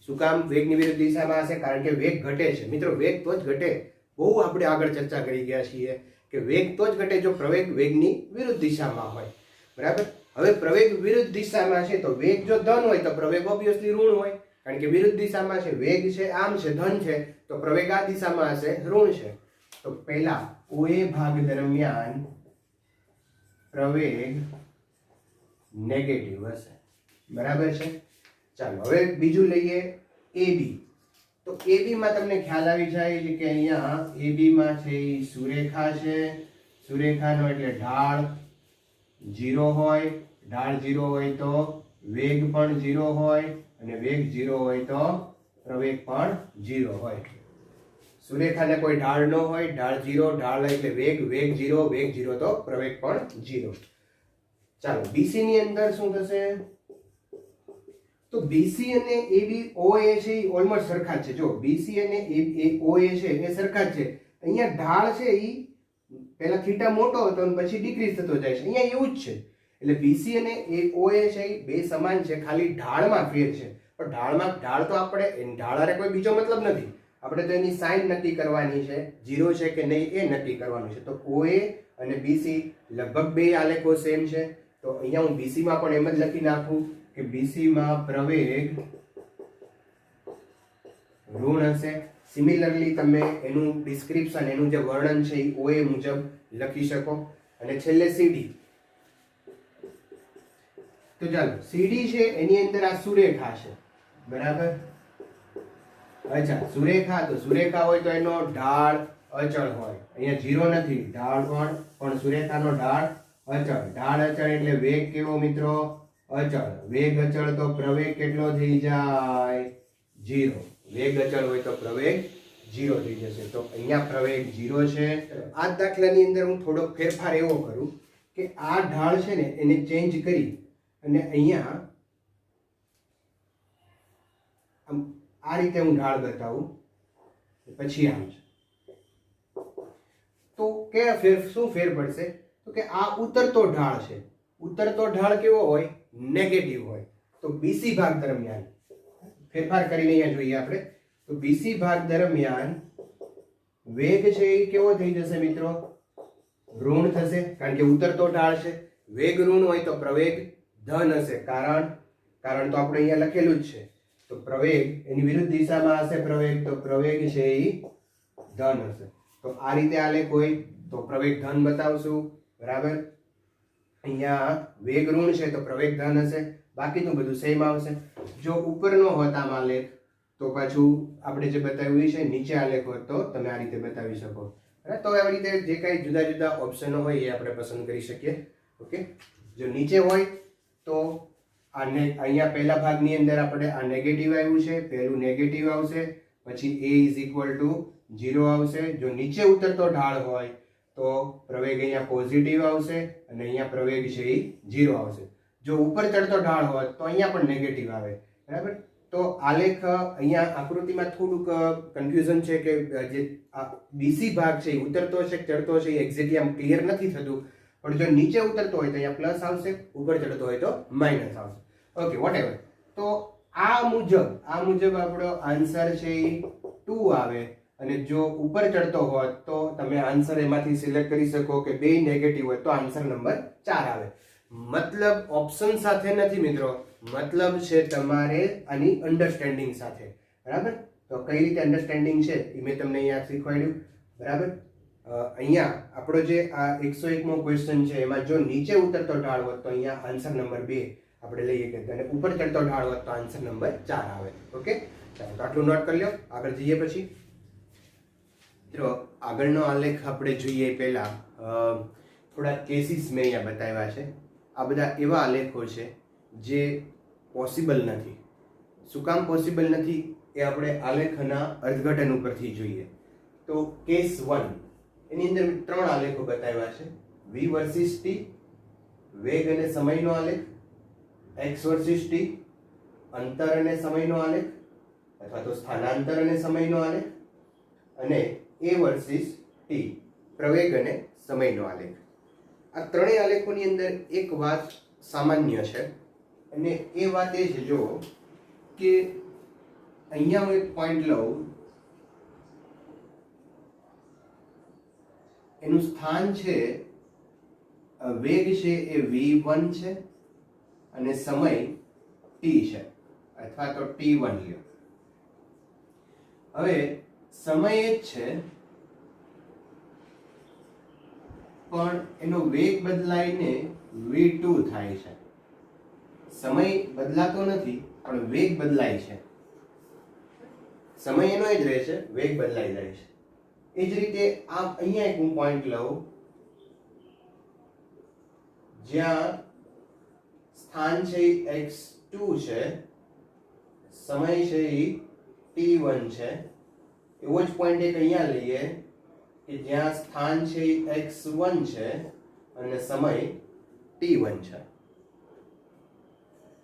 શું કામ વેગની વિરુદ્ધ દિશામાં હશે? કારણ કે વેગ ઘટે છે. મિત્રો, વેગ તો જ ઘટે. બહુ આપણે આગળ ચર્ચા કરી ગયા છીએ કે વેગ તો જ ઘટે જો પ્રવેગ વેગની વિરુદ્ધ દિશામાં હોય. બરાબર. હવે પ્રવેગ વિરુદ્ધ દિશામાં છે તો વેગ જો ધન હોય તો પ્રવેગ ઓબ્વિયસલી ઋણ હોય, કારણ કે વિરુદ્ધ દિશામાં છે. વેગ છે આમ છે, ધન છે, તો પ્રવેગ આ દિશામાં હશે, ઋણ છે. તો પહેલા OA ભાગ દરમિયાન પ્રવેગ નેગેટિવ હશે. બરાબર છે. ચાલો હવે બીજું લઈએ AB. તો AB માં તમને ખ્યાલ આવી જાય છે કે અહીંયા AB માં છે એ સુરેખા છે. સુરેખાનો એટલે ઢાળ 0 હોય. ઢાળ 0 હોય તો વેગ પણ 0 હોય, અને વેગ 0 હોય તો પ્રવેગ પણ 0 હોય. સુરેખાને કોઈ ઢાળ ન હોય, ઢાળ 0, ઢાળ એટલે વેગ 0, વેગ 0 તો પ્રવેગ પણ 0. ચાલો BC ની અંદર શું થશે? તો BC અને AB OA છે એ ઓલમોસ્ટ સરખા જ છે. જો BC અને OA છે એ સરખા જ છે. અહીંયા ઢાળ છે એ પહેલા થીટા મોટો હતો અને પછી ડિક્રીઝ થતો જાય છે. અહીંયા એવું જ છે. એટલે BC અને OA છે એ બે સમાન છે, ખાલી ઢાળમાં ફેર છે. પણ ઢાળ તો આપણે ઢાળ હારે કોઈ બીજો મતલબ નથી. આપણે તો એની સાઈન નક્કી કરવાની છે, 0 છે કે નહીં એ નક્કી કરવાનું છે. તો OA અને BC લગભગ બે આલેખો સેમ છે. તો અહીંયા હું BC માં પણ એમ જ લખી નાખું કે BC માં પ્રવેગ ઋણ હશે. સિમિલરલી તમે એનું ડિસ્ક્રિપ્શન, એનું જે વર્ણન છે એ OA મુજબ લખી શકો. અને છેલ્લે CD. તો ચાલો CD છે એની અંદર આ સુરેખા છે. બરાબર. અચ્છા, સુરેખા. તો સુરેખા હોય તો એનો ઢાળ અચળ હોય. અહીંયા 0 નથી, ઢાળ પણ સુરેખાનો ઢાળ અચળ. ઢાળ અચળ એટલે વેગ કેવો મિત્રો? અચળ. વેગ અચળ તો પ્રવેગ કેટલો થઈ જાય? 0. વેગ અચળ હોય તો પ્રવેગ 0 થઈ જશે. તો અહીંયા પ્રવેગ 0 છે. આ દાખલાની અંદર હું થોડો ફેરફાર એવો કરું કે આ ઢાળ છે ને એને ચેન્જ કરી અને અહીંયા આ રીતે હું ઢાળ બતાવું, પછી આમ છે. તો શું ફેર પડશે? તો કે આ ઉતરતો ઢાળ છે. ઉતરતો ઢાળ કેવો હોય? નેગેટિવ હોય. તો BC ભાગ દરમિયાન ફેરફાર કરીને અહીંયા જોઈએ આપણે. તો BC ભાગ દરમિયાન વેગ છે એ કેવો થઈ જશે મિત્રો? ઋણ થશે, કારણ કે ઉતરતો ઢાળ છે. વેગ ઋણ હોય તો પ્રવેગ ધન હશે. કારણ તો આપણે અહીંયા લખેલું જ છે. તો પ્રવેગ એની વિરુદ્ધ દિશામાં હશે પ્રવેગ, તો પ્રવેગ છે એ ધન હશે. તો આ રીતે આલેખ હોય તો પ્રવેગ ધન બતાવશું. બરાબર. અહીંયા વેગ ઋણ છે તો પ્રવેગ ધન હશે. બાકીનું બધું સેમ આવશે. જો ઉપરનો હોત આમ આલેખ તો પાછું આપણે જે બતાવ્યું છે નીચે આલેખ હોત તો તમે આ રીતે બતાવી શકો. તો આવી રીતે જે કાંઈ જુદા જુદા ઓપ્શનો હોય એ આપણે પસંદ કરી શકીએ. ઓકે. જો નીચે હોય તો અહીંયા પહેલા ભાગની અંદર આપણે આ નેગેટિવ આવ્યું છે, પહેલું નેગેટિવ આવશે, પછી A = 0 આવશે. જો નીચે ઉતરતો ઢાળ હોય તો પ્રવેગ અહીંયા પોઝિટિવ આવશે અને અહીંયા પ્રવેગ છે એ 0 આવશે. જો ઉપર ચડતો ઢાળ હોય તો અહીંયા પણ નેગેટિવ આવે. બરાબર. તો આલેખ અહીંયા આકૃતિમાં થોડુંક કન્ફ્યુઝન છે કે જે BC ભાગ છે એ ઉતરતો છે ચડતો છે એ એક્ઝેક્ટલી આમ ક્લિયર નથી થતું. પણ જો નીચે ઉતરતો હોય તો અહીંયા પ્લસ આવશે, ઉપર ચડતો હોય તો માઇનસ આવશે. Okay, whatever. તો આ મુજબ આપણો આન્સર છે એ 2 આવે, અને જો ઉપર ચડતો હોત તો તમે આન્સર એમાંથી સિલેક્ટ કરી શકો કે બે નેગેટિવ હોય તો આન્સર નંબર 4 આવે. મતલબ ઓપ્શન સાથે નથી મિત્રો, મતલબ છે તમારે આની અન્ડરસ્ટેન્ડિંગ સાથે. બરાબર? તો કઈ રીતે અન્ડરસ્ટેન્ડિંગ છે એ મેં તમને અહીંયા શીખવાડ્યું. બરાબર? અહીંયા આપણો જે આ 101મો ક્વેશ્ચન છે એમાં જો નીચે ઉતરતો ઢાળ હોત તો અહીંયા આન્સર નંબર 2 આપણે લઈએ કે, અને ઉપર ચડતો ઢાળ હોત તો આન્સર નંબર 4 આવે. ઓકે, ચાલો તો આટલું નોટ કરી લો. આગળ જઈએ પછી મિત્રો આગળનો આલેખ આપણે જોઈએ પહેલા થોડા કેસીસ મેં અહીંયા બતાવ્યા છે. આ બધા એવા આલેખો છે જે પોસિબલ નથી. શું કામ પોસિબલ નથી એ આપણે આલેખના અર્થઘટન ઉપરથી જોઈએ. તો કેસ 1 એની અંદર 3 આલેખો બતાવ્યા છે. v વર્સિસ t, વેગ અને સમયનો આલેખ, x વર્સિસ t, અંતર અને સમયનો આલેખ અથવા તો સ્થાનાંતર અને સમયનો આલેખ, અને a વર્સિસ t, પ્રવેગ અને સમયનો આલેખ. આ ત્રણેય આલેખોની અંદર એક વાત સામાન્ય છે, અને એ વાત એ છે જો કે અહીંયા હું એક પોઈન્ટ લઉં, એનું સ્થાન છે વેગ છે એ v1 છે અને સમય t છે અથવા તો t1 લ્યો. હવે સમય જ છે પણ એનો વેગ બદલાઈને v2 થાય છે. સમય બદલાતો નથી પણ વેગ બદલાય છે. સમય એનો જ રહે છે, વેગ બદલાઈ જાય છે. એ જ રીતે આ અહીંયા એક હું પોઈન્ટ લઉં જ્યાં સ્થાન છે એ x2 છે, સમય છે એ t1 છે. એવો જ પોઈન્ટ એક અહીંયા લઈએ કે જ્યાં સ્થાન છે એ x1 છે અને સમય t1 છે.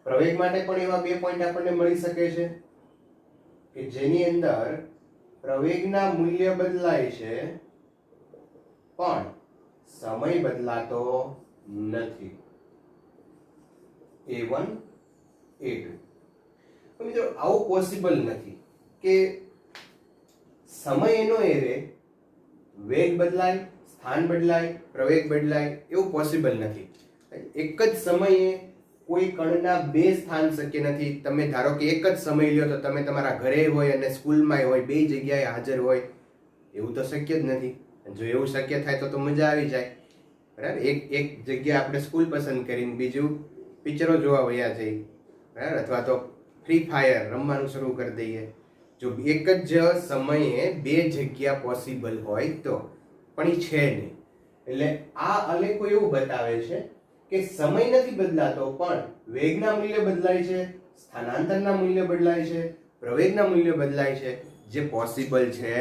પ્રવેગ માટે પણ એવા બે પોઈન્ટ આપણને મળી શકે છે કે જેની અંદર પ્રવેગના મૂલ્ય બદલાય છે પણ સમય બદલાતો નથી. a1 a2. મિત્રો આવું પોસિબલ નથી કે સમય એનો એ રહે, વેગ બદલાય, સ્થાન બદલાય, પ્રવેગ બદલાય, એવું પોસિબલ નથી. એક જ સમયે કોઈ કણના બે સ્થાન શક્ય નથી. તમે ધારો કે એક જ સમય લ્યો તો તમે તમારા ઘરે હોય અને સ્કૂલમાં હોય, બે જગ્યાએ હાજર હોય, એવું તો શક્ય જ નથી. જો એવું શક્ય થાય તો મજા આવી જાય. બરાબર? એક જગ્યાએ આપણે સ્કૂલ પસંદ કરીને બીજું પિક્ચરો જોવા વયા જઈએ, બરાબર, અથવા તો ફ્રી ફાયર રમવાનું શરૂ કરી દઈએ. જો એક જ સમયે બે જગ્યા પોસિબલ હોય તો, પણ એ છે નહીં. એટલે આ આલેખો એવું બતાવે છે કે સમય નથી બદલાતો પણ વેગના મૂલ્ય બદલાય છે, સ્થાનાંતરના મૂલ્ય બદલાય છે, પ્રવેગના મૂલ્ય બદલાય છે, જે પોસિબલ છે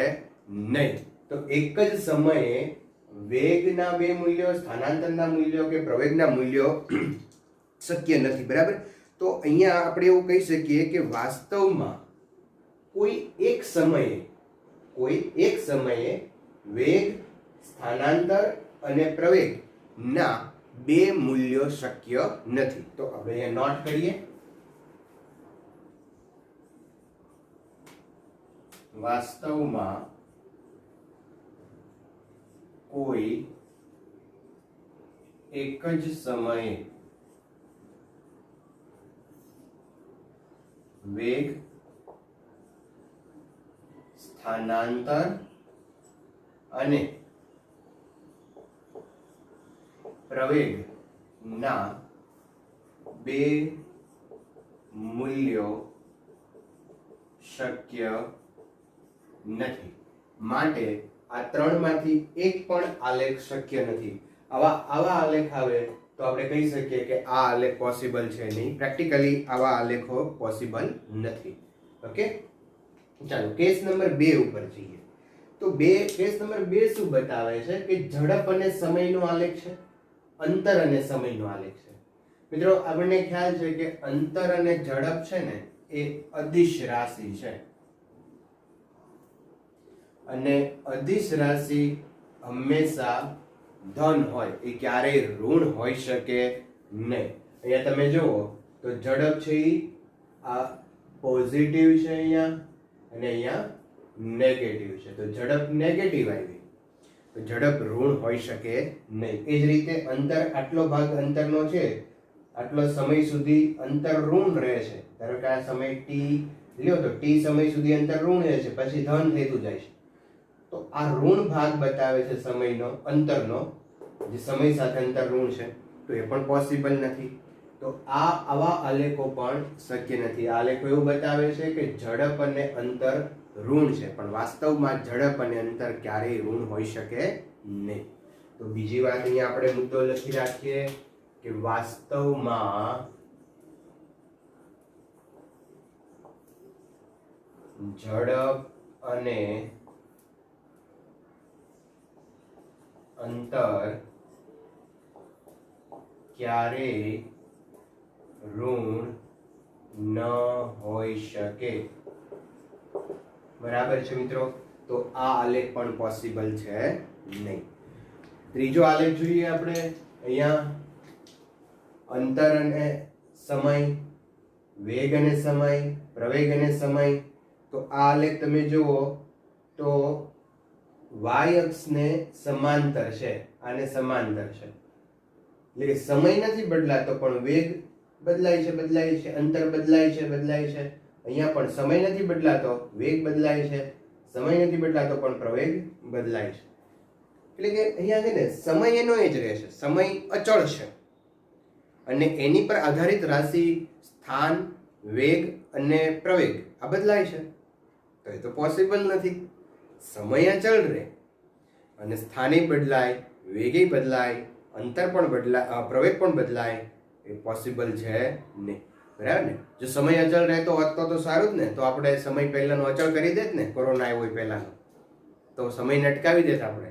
નહીં. તો એક જ સમયે વેગના બે મૂલ્યો, સ્થાનાંતરના મૂલ્યો કે પ્રવેગના મૂલ્યો શક્ય નથી. બરાબર? તો અહીંયા આપણે એવું કહી શકીએ કે વાસ્તવમાં કોઈ એક સમયે વેગ, સ્થાનાંતર અને પ્રવેગ ના બે મૂલ્યો શક્ય નથી. તો આપણે અહીંયા નોટ કરીએ. વાસ્તવમાં કોઈ એક જ સમયે વેગ, સ્થાનાંતર અને પ્રવેગ ના બે મૂલ્યો શક્ય નથી. માટે આ ત્રણમાંથી એક પણ આલેખ શક્ય નથી. આવા આલેખ આવે તો આપણે કહી શકીએ કે આ આલેખ પોસિબલ છે નહીં. પ્રેક્ટિકલી આવા આલેખો પોસિબલ નથી. ઓકે, ચાલો કેસ નંબર 2 ઉપર જઈએ. તો કેસ નંબર 2 શું બતાવે છે કે ઝડપ અને સમયનો આલેખ છે, અંતર અને સમયનો આલેખ છે. મિત્રો આપણને ખ્યાલ છે કે અંતર અને ઝડપ છે ને એ અદિશ રાશિ છે, અને અદિશ રાશિ હંમેશા ધન હોય એ ક્યારેય ઋણ હોઈ શકે નહીં. અહીંયા તમે જુઓ તો ઝડપ છે એ આ પોઝિટિવ છે અહીંયા અને અહીંયા નેગેટિવ છે. તો ઝડપ નેગેટિવ આવી તો ઝડપ ઋણ હોઈ શકે નહીં. એ જ રીતે અંતર આટલો ભાગ અંતરનો છે, આટલો સમય સુધી અંતર ઋણ રહે છે. ધારો કે આ સમય ટી લ્યો તો ટી સમય સુધી અંતર ઋણ રહે છે, પછી ધન થતું જાય છે. તો આ ઋણ ભાગ બતાવે છે સમયનો, અંતરનો, જે સમય સાથે અંતર ઋણ છે. તો એ પણ પોસિબલ નથી. તો આવા આલેખો પણ શક્ય નથી. આ આલેખો એવું બતાવે છે કે ઝડપ અને અંતર ઋણ છે, પણ વાસ્તવમાં ઝડપ અને અંતર ક્યારેય ઋણ હોઈ શકે નહીં. તો બીજી વાત અહીંયા આપણે મુદ્દો લખી રાખીએ કે વાસ્તવમાં ઝડપ અને અંતર ક્યારેય ઋણ ન હોઈ શકે. બરાબર છે મિત્રો? તો આ આલેખ પણ પોસિબલ છે નહીં. ત્રીજો આલેખ જોઈએ આપણે. અહીંયા અંતર અને સમય, વેગ અને સમય, પ્રવેગ અને સમય. તો આ આલેખ તમે જુઓ તો y અક્ષને સમાંતર છે, આને સમાંતર છે. એટલે સમય નથી બદલાતો પણ વેગ બદલાય છે, અંતર બદલાય છે. અહીંયા પણ સમય નથી બદલાતો, વેગ બદલાય છે, સમય નથી બદલાતો પણ પ્રવેગ બદલાય છે. એટલે કે અહીંયા છે ને સમય એનો એ જ રહેશે, સમય અચળ છે અને એની પર આધારિત રાશિ સ્થાન, વેગ અને પ્રવેગ આ બદલાય છે. તો એ તો પોસિબલ નથી. સમય અચળ રહે અને સ્થાને બદલાય, વેગે બદલાય, અંતર પણ બદલાય, પ્રવેગ પણ બદલાય, એ પોસિબલ છે નહીં. બરાબર ને? જો સમય અચળ રહેતો હોત તો સારું જ ને. તો આપણે સમય પહેલાનો અચળ કરી દેત ને, કોરોના આવ્યો હોય પહેલાનો, તો સમયને અટકાવી દેત આપણે.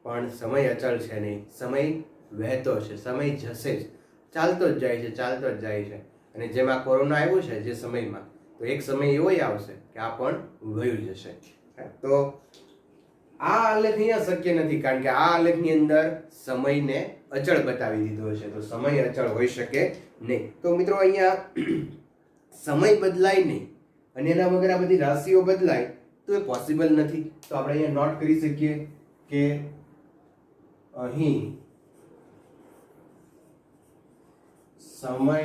પણ સમય અચળ છે નહીં, સમય વહેતો છે, સમય જશે જ, ચાલતો જ જાય છે. અને જેમાં કોરોના આવ્યો છે જે સમયમાં, તો એક સમય એવો આવશે કે આ પણ વયું જશે. તો આ આલેખ અહીંયા શક્ય નથી, કારણ કે આ આલેખની અંદર સમયને અચળ બતાવી દીધો છે. તો સમય અચળ હોઈ શકે નહીં. તો મિત્રો અહીંયા સમય બદલાય નહીં અને એના વગર આ બધી રાશિઓ બદલાય તો એ પોસિબલ નથી. તો આપણે અહીંયા નોટ કરી શકીએ કે અહીં સમય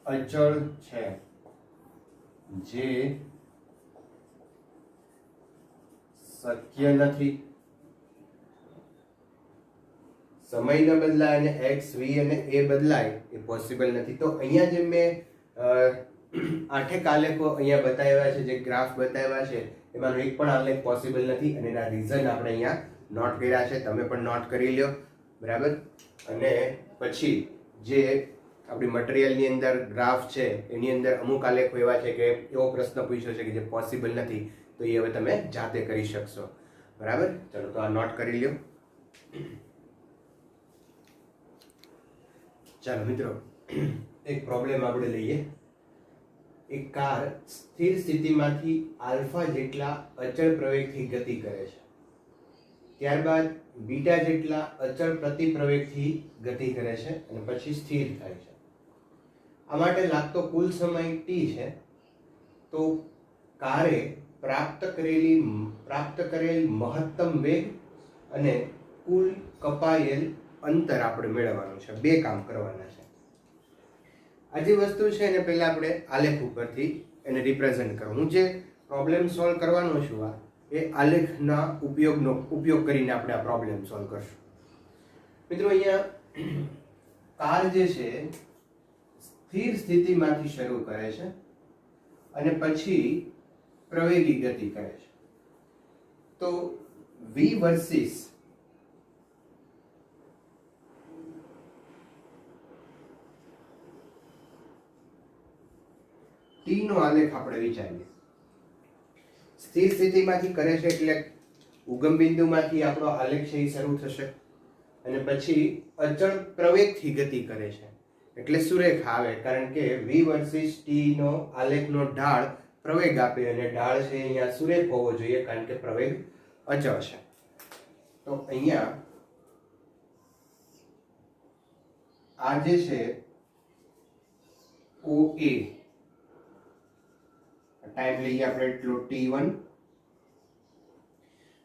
અચળ છે, જે શક્ય નથી. સમય ન બદલાય અને એક્સ, વી અને એ બદલાય એ પોસિબલ નથી. તો અહીંયા જે મેં આઠેક આલેખો અહીંયા બતાવ્યા છે, જે ગ્રાફ બતાવ્યા છે, એમાંનો એક પણ આલેખ પોસિબલ નથી અને એના રીઝન આપણે અહીંયા નોટ કર્યા છે. તમે પણ નોટ કરી લ્યો. બરાબર? અને પછી જે આપણી મટીરિયલની અંદર ગ્રાફ છે એની અંદર અમુક આલેખો એવા છે કે એવો પ્રશ્ન પૂછ્યો છે કે જે પોસિબલ નથી, તો એ હવે તમે જાતે કરી શકશો. બરાબર? ચલો તો આ નોટ કરી લ્યો. ચાલો મિત્રો, એક પ્રોબ્લેમ આપણે લઈએ. એક કાર સ્થિર સ્થિતિમાંથી આલ્ફા જેટલા અચળ પ્રવેગથી ગતિ કરે છે, ત્યારબાદ બીટા જેટલા અચળ પ્રતિપ્રવેગથી ગતિ કરે છે અને પછી સ્થિર થાય છે. આ માટે લાગતો કુલ સમય t છે. તો કારે પ્રાપ્ત કરેલ મહત્તમ વેગ અને કુલ કપાયેલ અંતર આપણે મેળવવાનું છે. બે કામ કરવાના છે. આ જે વસ્તુ છે એને પહેલા આપણે આલેખ ઉપરથી એને રિપ્રેઝન્ટ કરો. હું જે પ્રોબ્લેમ સોલ્વ કરવાનો છું આ એ આલેખના ઉપયોગ કરીને આપણે આ પ્રોબ્લેમ સોલ્વ કરશું. મિત્રો અહીંયા કાર જે છે સ્થિર સ્થિતિમાંથી શરૂ કરે છે અને પછી પ્રવેગી ગતિ કરે છે. તો v વર્સિસ t નો આલેખ આપણે વિચારીએ. સ્થિર સ્થિતિમાંથી કરે છે એટલે ઉગમ બિંદુમાંથી આપણો આલેખ છે એ શરૂ થશે અને પછી અચળ પ્રવેગથી ગતિ કરે છે એટલે સુરેખા આવે, કારણ કે v વર્સિસ t નો આલેખનો ઢાળ પ્રવેગ આપે અને ઢાળ છે અહીંયા સુરેખ હોવો જોઈએ કારણ કે પ્રવેગ અચળ છે. તો અહીંયા આ જે છે OA ટાઈમ લઈએ આપણે એટલો T1,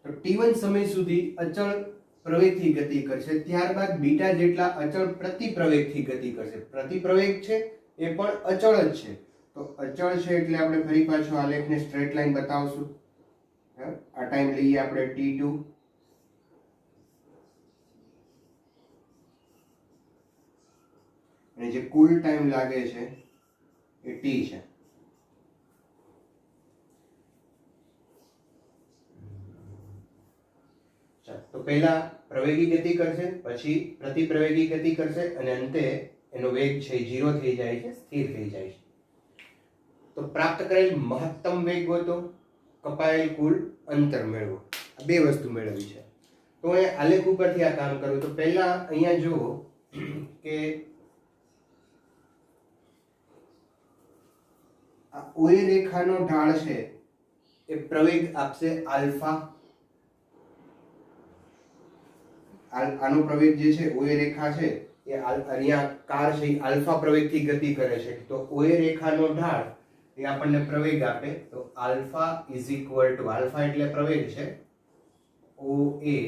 તો T1 સમય સુધી અચળ પ્રવેગથી ગતિ કરશે, ત્યારબાદ બીટા જેટલા અચળ પ્રતિપ્રવેગથી ગતિ કરશે. પ્રતિપ્રવેગ છે એ પણ અચળ જ છે, તો અચળ છે એટલે આપણે ફરી પાછો આલેખને સ્ટ્રેટ લાઈન બતાવશું. આ ટાઈમ લઈએ આપણે T2, અને જે કુલ ટાઈમ લાગે છે એ T છે. તો પહેલા પ્રવેગી ગતિ કરશે, પછી પ્રતિપ્રવેગી ગતિ કરશે, અને અંતે એનો વેગ છે 0 થઈ જાય છે, સ્થિર થઈ જાય છે. તો પ્રાપ્ત કરેલ મહત્તમ વેગ ગોતો, કપાયેલ કુલ અંતર મેળવો. આ બે વસ્તુ મેળવવી છે. તો એ આલેખ ઉપરથી આ કામ કરું તો પહેલા અહીંયા જુઓ કે આ OA રેખાનો ઢાળ છે એ પ્રવેગ આપશે આલ્ફા. આનો પ્રવેગ જે છે OA રેખા છે એ અહીંયા કાર છે આલ્ફા પ્રવેગથી ગતિ કરે છે, તો OA રેખાનો ઢાળ એ આપણને પ્રવેગ આપે. તો alpha is equal to, alpha એટલે પ્રવેગ છે, OA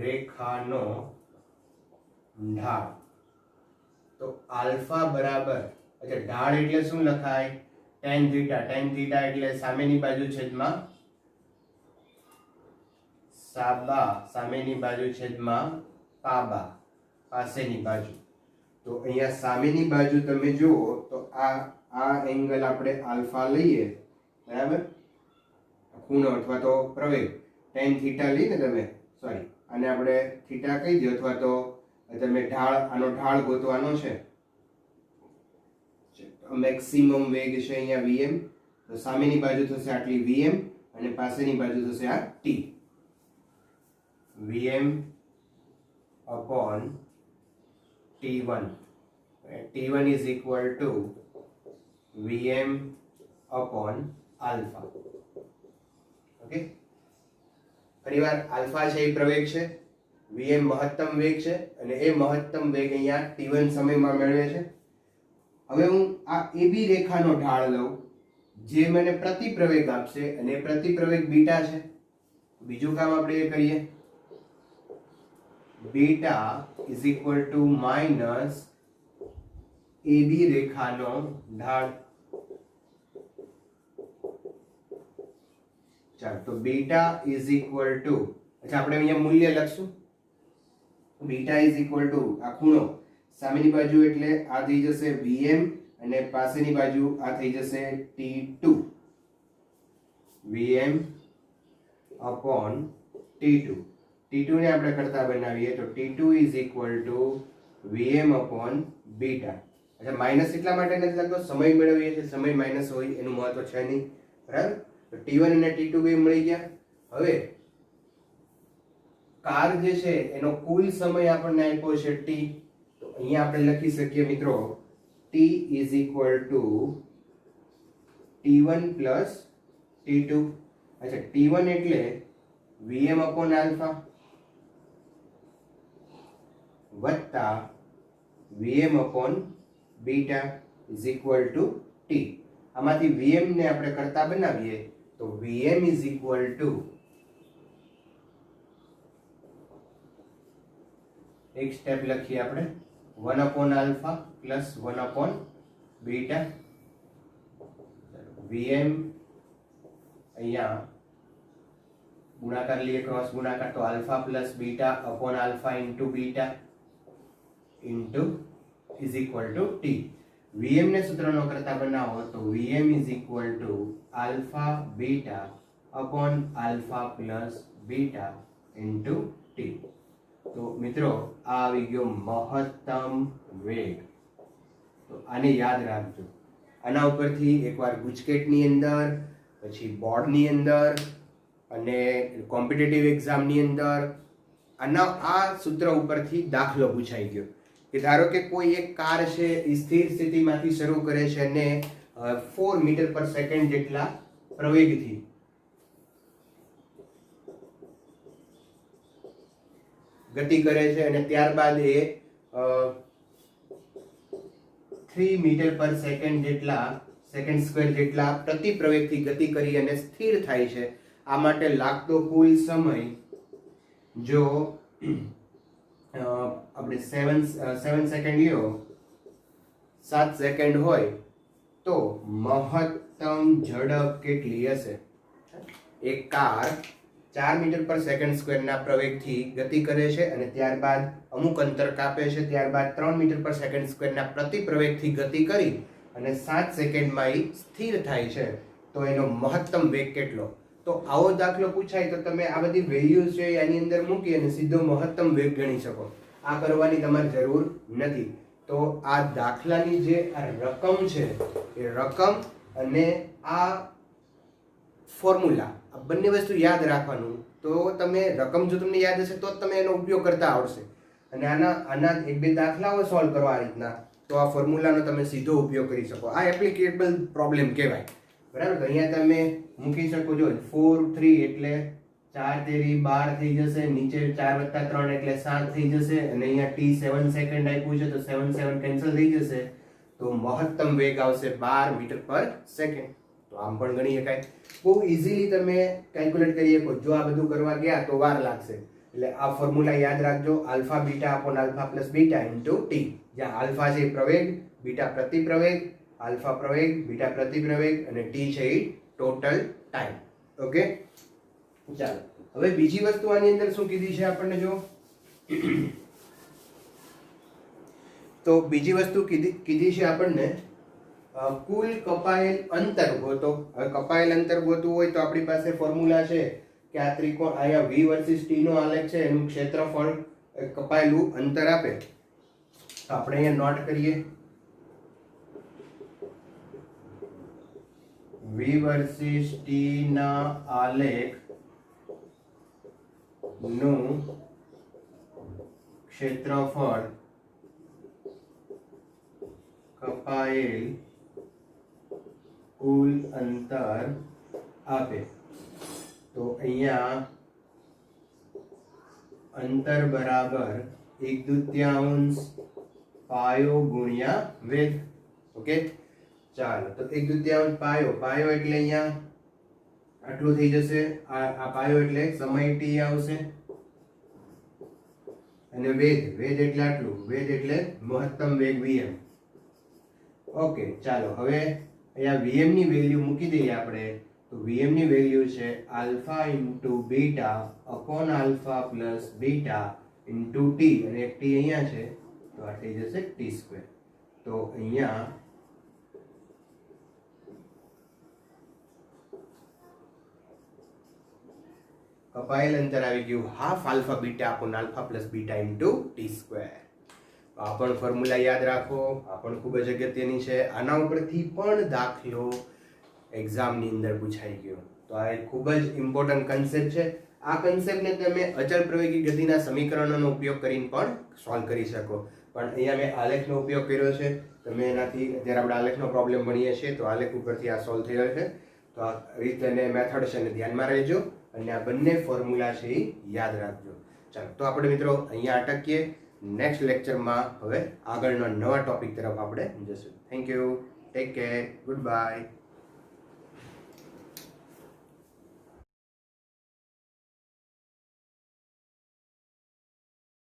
રેખાનો ઢાળ. તો આલ્ફા બરાબર, એટલે ઢાળ એટલે શું લખાય? tan theta. tan થીટા એટલે સામેની બાજુ છેદમાં સાબા, સામેની બાજુ છેદમાં પાબા, પાસેની બાજુ. તો અહીંયા સામેની બાજુ તમે જુઓ તો આ એંગલ આપણે આલ્ફા લઈએ, બરાબર, ખૂણો અથવા તો પ્રવેગ tan થીટા લઈને તમે, સોરી આને આપણે થીટા કહી દો, અથવા તો તમે ઢાળ, આનો ઢાળ ગોતવાનો છે. મેક્સિમમ વેગ છે અહીંયા vm, તો સામેની બાજુ થશે આટલી vm અને પાસેની બાજુ થશે આ t. vm upon t1, t1 is equal to vm upon alpha. Okay, ફરીવાર આલ્ફા છે એ પ્રવેગ છે, vm મહત્તમ વેગ છે, અને એ મહત્તમ વેગ અહીંયા t1 સમયમાં મેળવે છે. હવે હું આ AB રેખાનો ઢાળ લઉં જે મને પ્રતિપ્રવેગ આપશે, અને પ્રતિપ્રવેગ બીટા છે. બીજું કામ આપણે એ કરીએ, beta is equal to minus AB રેખાનો ઢાળ. ચાલો, તો બીટા ઇઝ ઇક્વલ ટુ, અચ્છા આપણે અહીંયા મૂલ્ય લખશું. બીટા ઇઝ ઇક્વલ ટુ આ ખૂણો સામેની બાજુ એટલે આ થઈ જશે vm, અને પાસેની બાજુ આ થઈ જશે t2. vm upon t2, t2 ને આપણે કરતા બનાવીએ તો t2 is equal to vm upon beta. અચ્છા, માઇનસ એટલા માટે નથી લખતો, સમય મેળવીએ છીએ, સમય માઇનસ હોય એનું મહત્વ છે નહીં, બરાબર. તો t1 અને t2 બે મળી ગયા. હવે કાર જે છે એનો કુલ સમય આપણને આપ્યો છે t. તો અહીંયા આપણે લખી શકીએ મિત્રો t is equal to t1 plus t2. અચ્છા, t1 એટલે vm upon alpha વત્તા vm upon beta is equal to t. આમાંથી vm ને આપણે કરતા બનાવીએ તો vm is equal to, એક સ્ટેપ લખીએ આપણે, 1 upon alpha plus 1 upon beta. vm અહીંયા ગુણાકાર લઈએ, ક્રોસ ગુણાકાર, તો alpha plus beta upon alpha into beta into is equal to t. vm ને સૂત્રનો કરતા બનાવો તો vm is equal to alpha beta upon alpha plus beta into t. તો મિત્રો આ આવી ગયો મહત્તમ વેગ. તો આને યાદ રાખજો. આના ઉપરથી એકવાર ગુજકેટની અંદર, પછી બોર્ડની અંદર અને કોમ્પિટિટિવ એક્ઝામની અંદર આ સૂત્ર ઉપરથી દાખલો પૂછાઈ ગયો કે ધારો કે કોઈ એક કાર છે એ સ્થિર સ્થિતિમાંથી શરૂ કરે છે અને 4 મીટર પર સેકન્ડ જેટલા પ્રવેગથી ગતિ કરે છે અને ત્યારબાદ એ 3 મીટર પર સેકન્ડ જેટલા સેકન્ડ સ્ક્વેર જેટલા પ્રતિ પ્રવેગથી ગતિ કરી અને સ્થિર થાય છે. આ માટે લાગતો કુલ સમય જો આપણે 7 સેકન્ડ લ્યો 7 સેકન્ડ હોય તો મહત્તમ ઝડપ કેટલી હશે? એક કાર 4 મીટર પર સેકન્ડ સ્ક્વેરના પ્રવેગથી ગતિ કરે છે અને ત્યારબાદ અમુક અંતર કાપે છે, ત્યારબાદ 3 મીટર પર સેકન્ડ સ્ક્વેરના પ્રતિ પ્રવેગથી ગતિ કરી અને 7 સેકન્ડમાં એ સ્થિર થાય છે. તો એનો મહત્તમ વેગ કેટલો? તો આવો દાખલો પૂછાય તો તમે આ બધી વેલ્યુઝ છે એની અંદર મૂકી અને સીધો મહત્તમ વેગ ગણી શકો. આ કરવાની તમારે જરૂર નથી. તો આ દાખલાની જે આ રકમ છે એ રકમ અને આ ફોર્મ્યુલા આ બંને વસ્તુ યાદ રાખવાનું. તો તમે રકમ જો તમને યાદ હશે તો જ તમે એનો ઉપયોગ કરતા આવડશે. અને આના એક બે દાખલાઓ સોલ્વ કરવા આ રીતના તો આ ફોર્મ્યુલાનો તમે સીધો ઉપયોગ કરી શકો. આ એપ્લિકેબલ પ્રોબ્લેમ કહેવાય. બરાબર. તો અહીંયા તમે મૂકી શકો છો 4 3 એટલે 4 તેરી 12 થઈ જશે, નીચે 4 + 3 એટલે 7 થઈ જશે અને અહીંયા t 7 સેકન્ડ આપ્યું છે તો 7 7 કેન્સલ થઈ જશે. તો મહત્તમ વેગ આવશે 12 મીટર પર સેકન્ડ. તો આમ પણ ગણી શકાય. બહુ ઇઝીલી તમે કેલ્ક્યુલેટ કરી શકો. જો આ બધું કરવા ગયા તો વાર લાગશે. એટલે આ ફોર્મ્યુલા યાદ રાખજો, alpha beta upon alpha plus beta into T. જ્યાં આલ્ફા છે પ્રવેગ, બીટા પ્રતિપ્રવેગ, આલ્ફા પ્રવેગ, બીટા પ્રતિપ્રવેગ અને ટી છે એ ટોટલ ટાઈમ. ઓકે, ચાલો હવે બીજી વસ્તુ આની અંદર શું કીધી છે આપણને જો તો બીજી વસ્તુ કીધી છે આપણને કુલ કપાયેલ અંતર ગોતો. હવે કપાયેલ અંતર ગોતવું હોય તો આપણી પાસે ફોર્મ્યુલા છે કે આ ત્રિકોણ અહીંયા v વર્સિસ t નો આલેખ છે, એનું ક્ષેત્રફળ કપાયેલું અંતર આપે. તો આપણે અહીંયા નોટ કરીએ v વર્સિસ t ના આલેખ નું ક્ષેત્રફળ કપાયેલ કુલ અંતર આપે. તો અહીંયા અંતર બરાબર 1/2 પાયો ગુણ્યા વેગ. ઓકે, ચાલો તો 1/2 પાયો એટલે અહીંયા આટલું થઈ જશે. આ પાયો એટલે સમય t આવશે અને વેગ એટલે આટલું, વેગ એટલે મહત્તમ વેગ vm. ઓકે, ચાલો હવે અહીંયા vm ની વેલ્યુ મૂકી દઈએ આપણે. તો vm ની વેલ્યુ છે alpha into beta upon alpha plus beta into T અને એક ટી અહીંયા છે તો આ થઈ જશે ટી સ્ક્વેર. તો અહીંયા કપાયેલ અંતર આવી ગયું half alpha beta upon alpha plus beta into T square. આ પણ ફોર્મ્યુલા યાદ રાખો, આ પણ ખૂબ જ અગત્યની છે. આના ઉપરથી પણ દાખલો એક્ઝામની અંદર પૂછાઈ ગયો. તો આ એક ખૂબ જ ઇમ્પોર્ટન્ટ કન્સેપ્ટ છે. આ કન્સેપ્ટને તમે અચળ પ્રવેગી ગતિના સમીકરણોનો ઉપયોગ કરીને પણ સોલ્વ કરી શકો. પણ અહીંયા મેં આલેખનો ઉપયોગ કર્યો છે. તમે એનાથી અત્યારે આપણે આલેખનો પ્રોબ્લેમ ભણીએ છીએ તો આલેખ ઉપરથી આ સોલ્વ થયો છે. તો આ રીતે મેથડ છે ને ધ્યાનમાં રહેજો અને આ બંને ફોર્મ્યુલા છે એ યાદ રાખજો. ચાલો તો આપણે મિત્રો અહીંયા અટકીએ. નેક્સ્ટ લેક્ચરમાં હવે આગળના નવા ટોપિક તરફ આપણે જશું. Thank you, take care, good bye.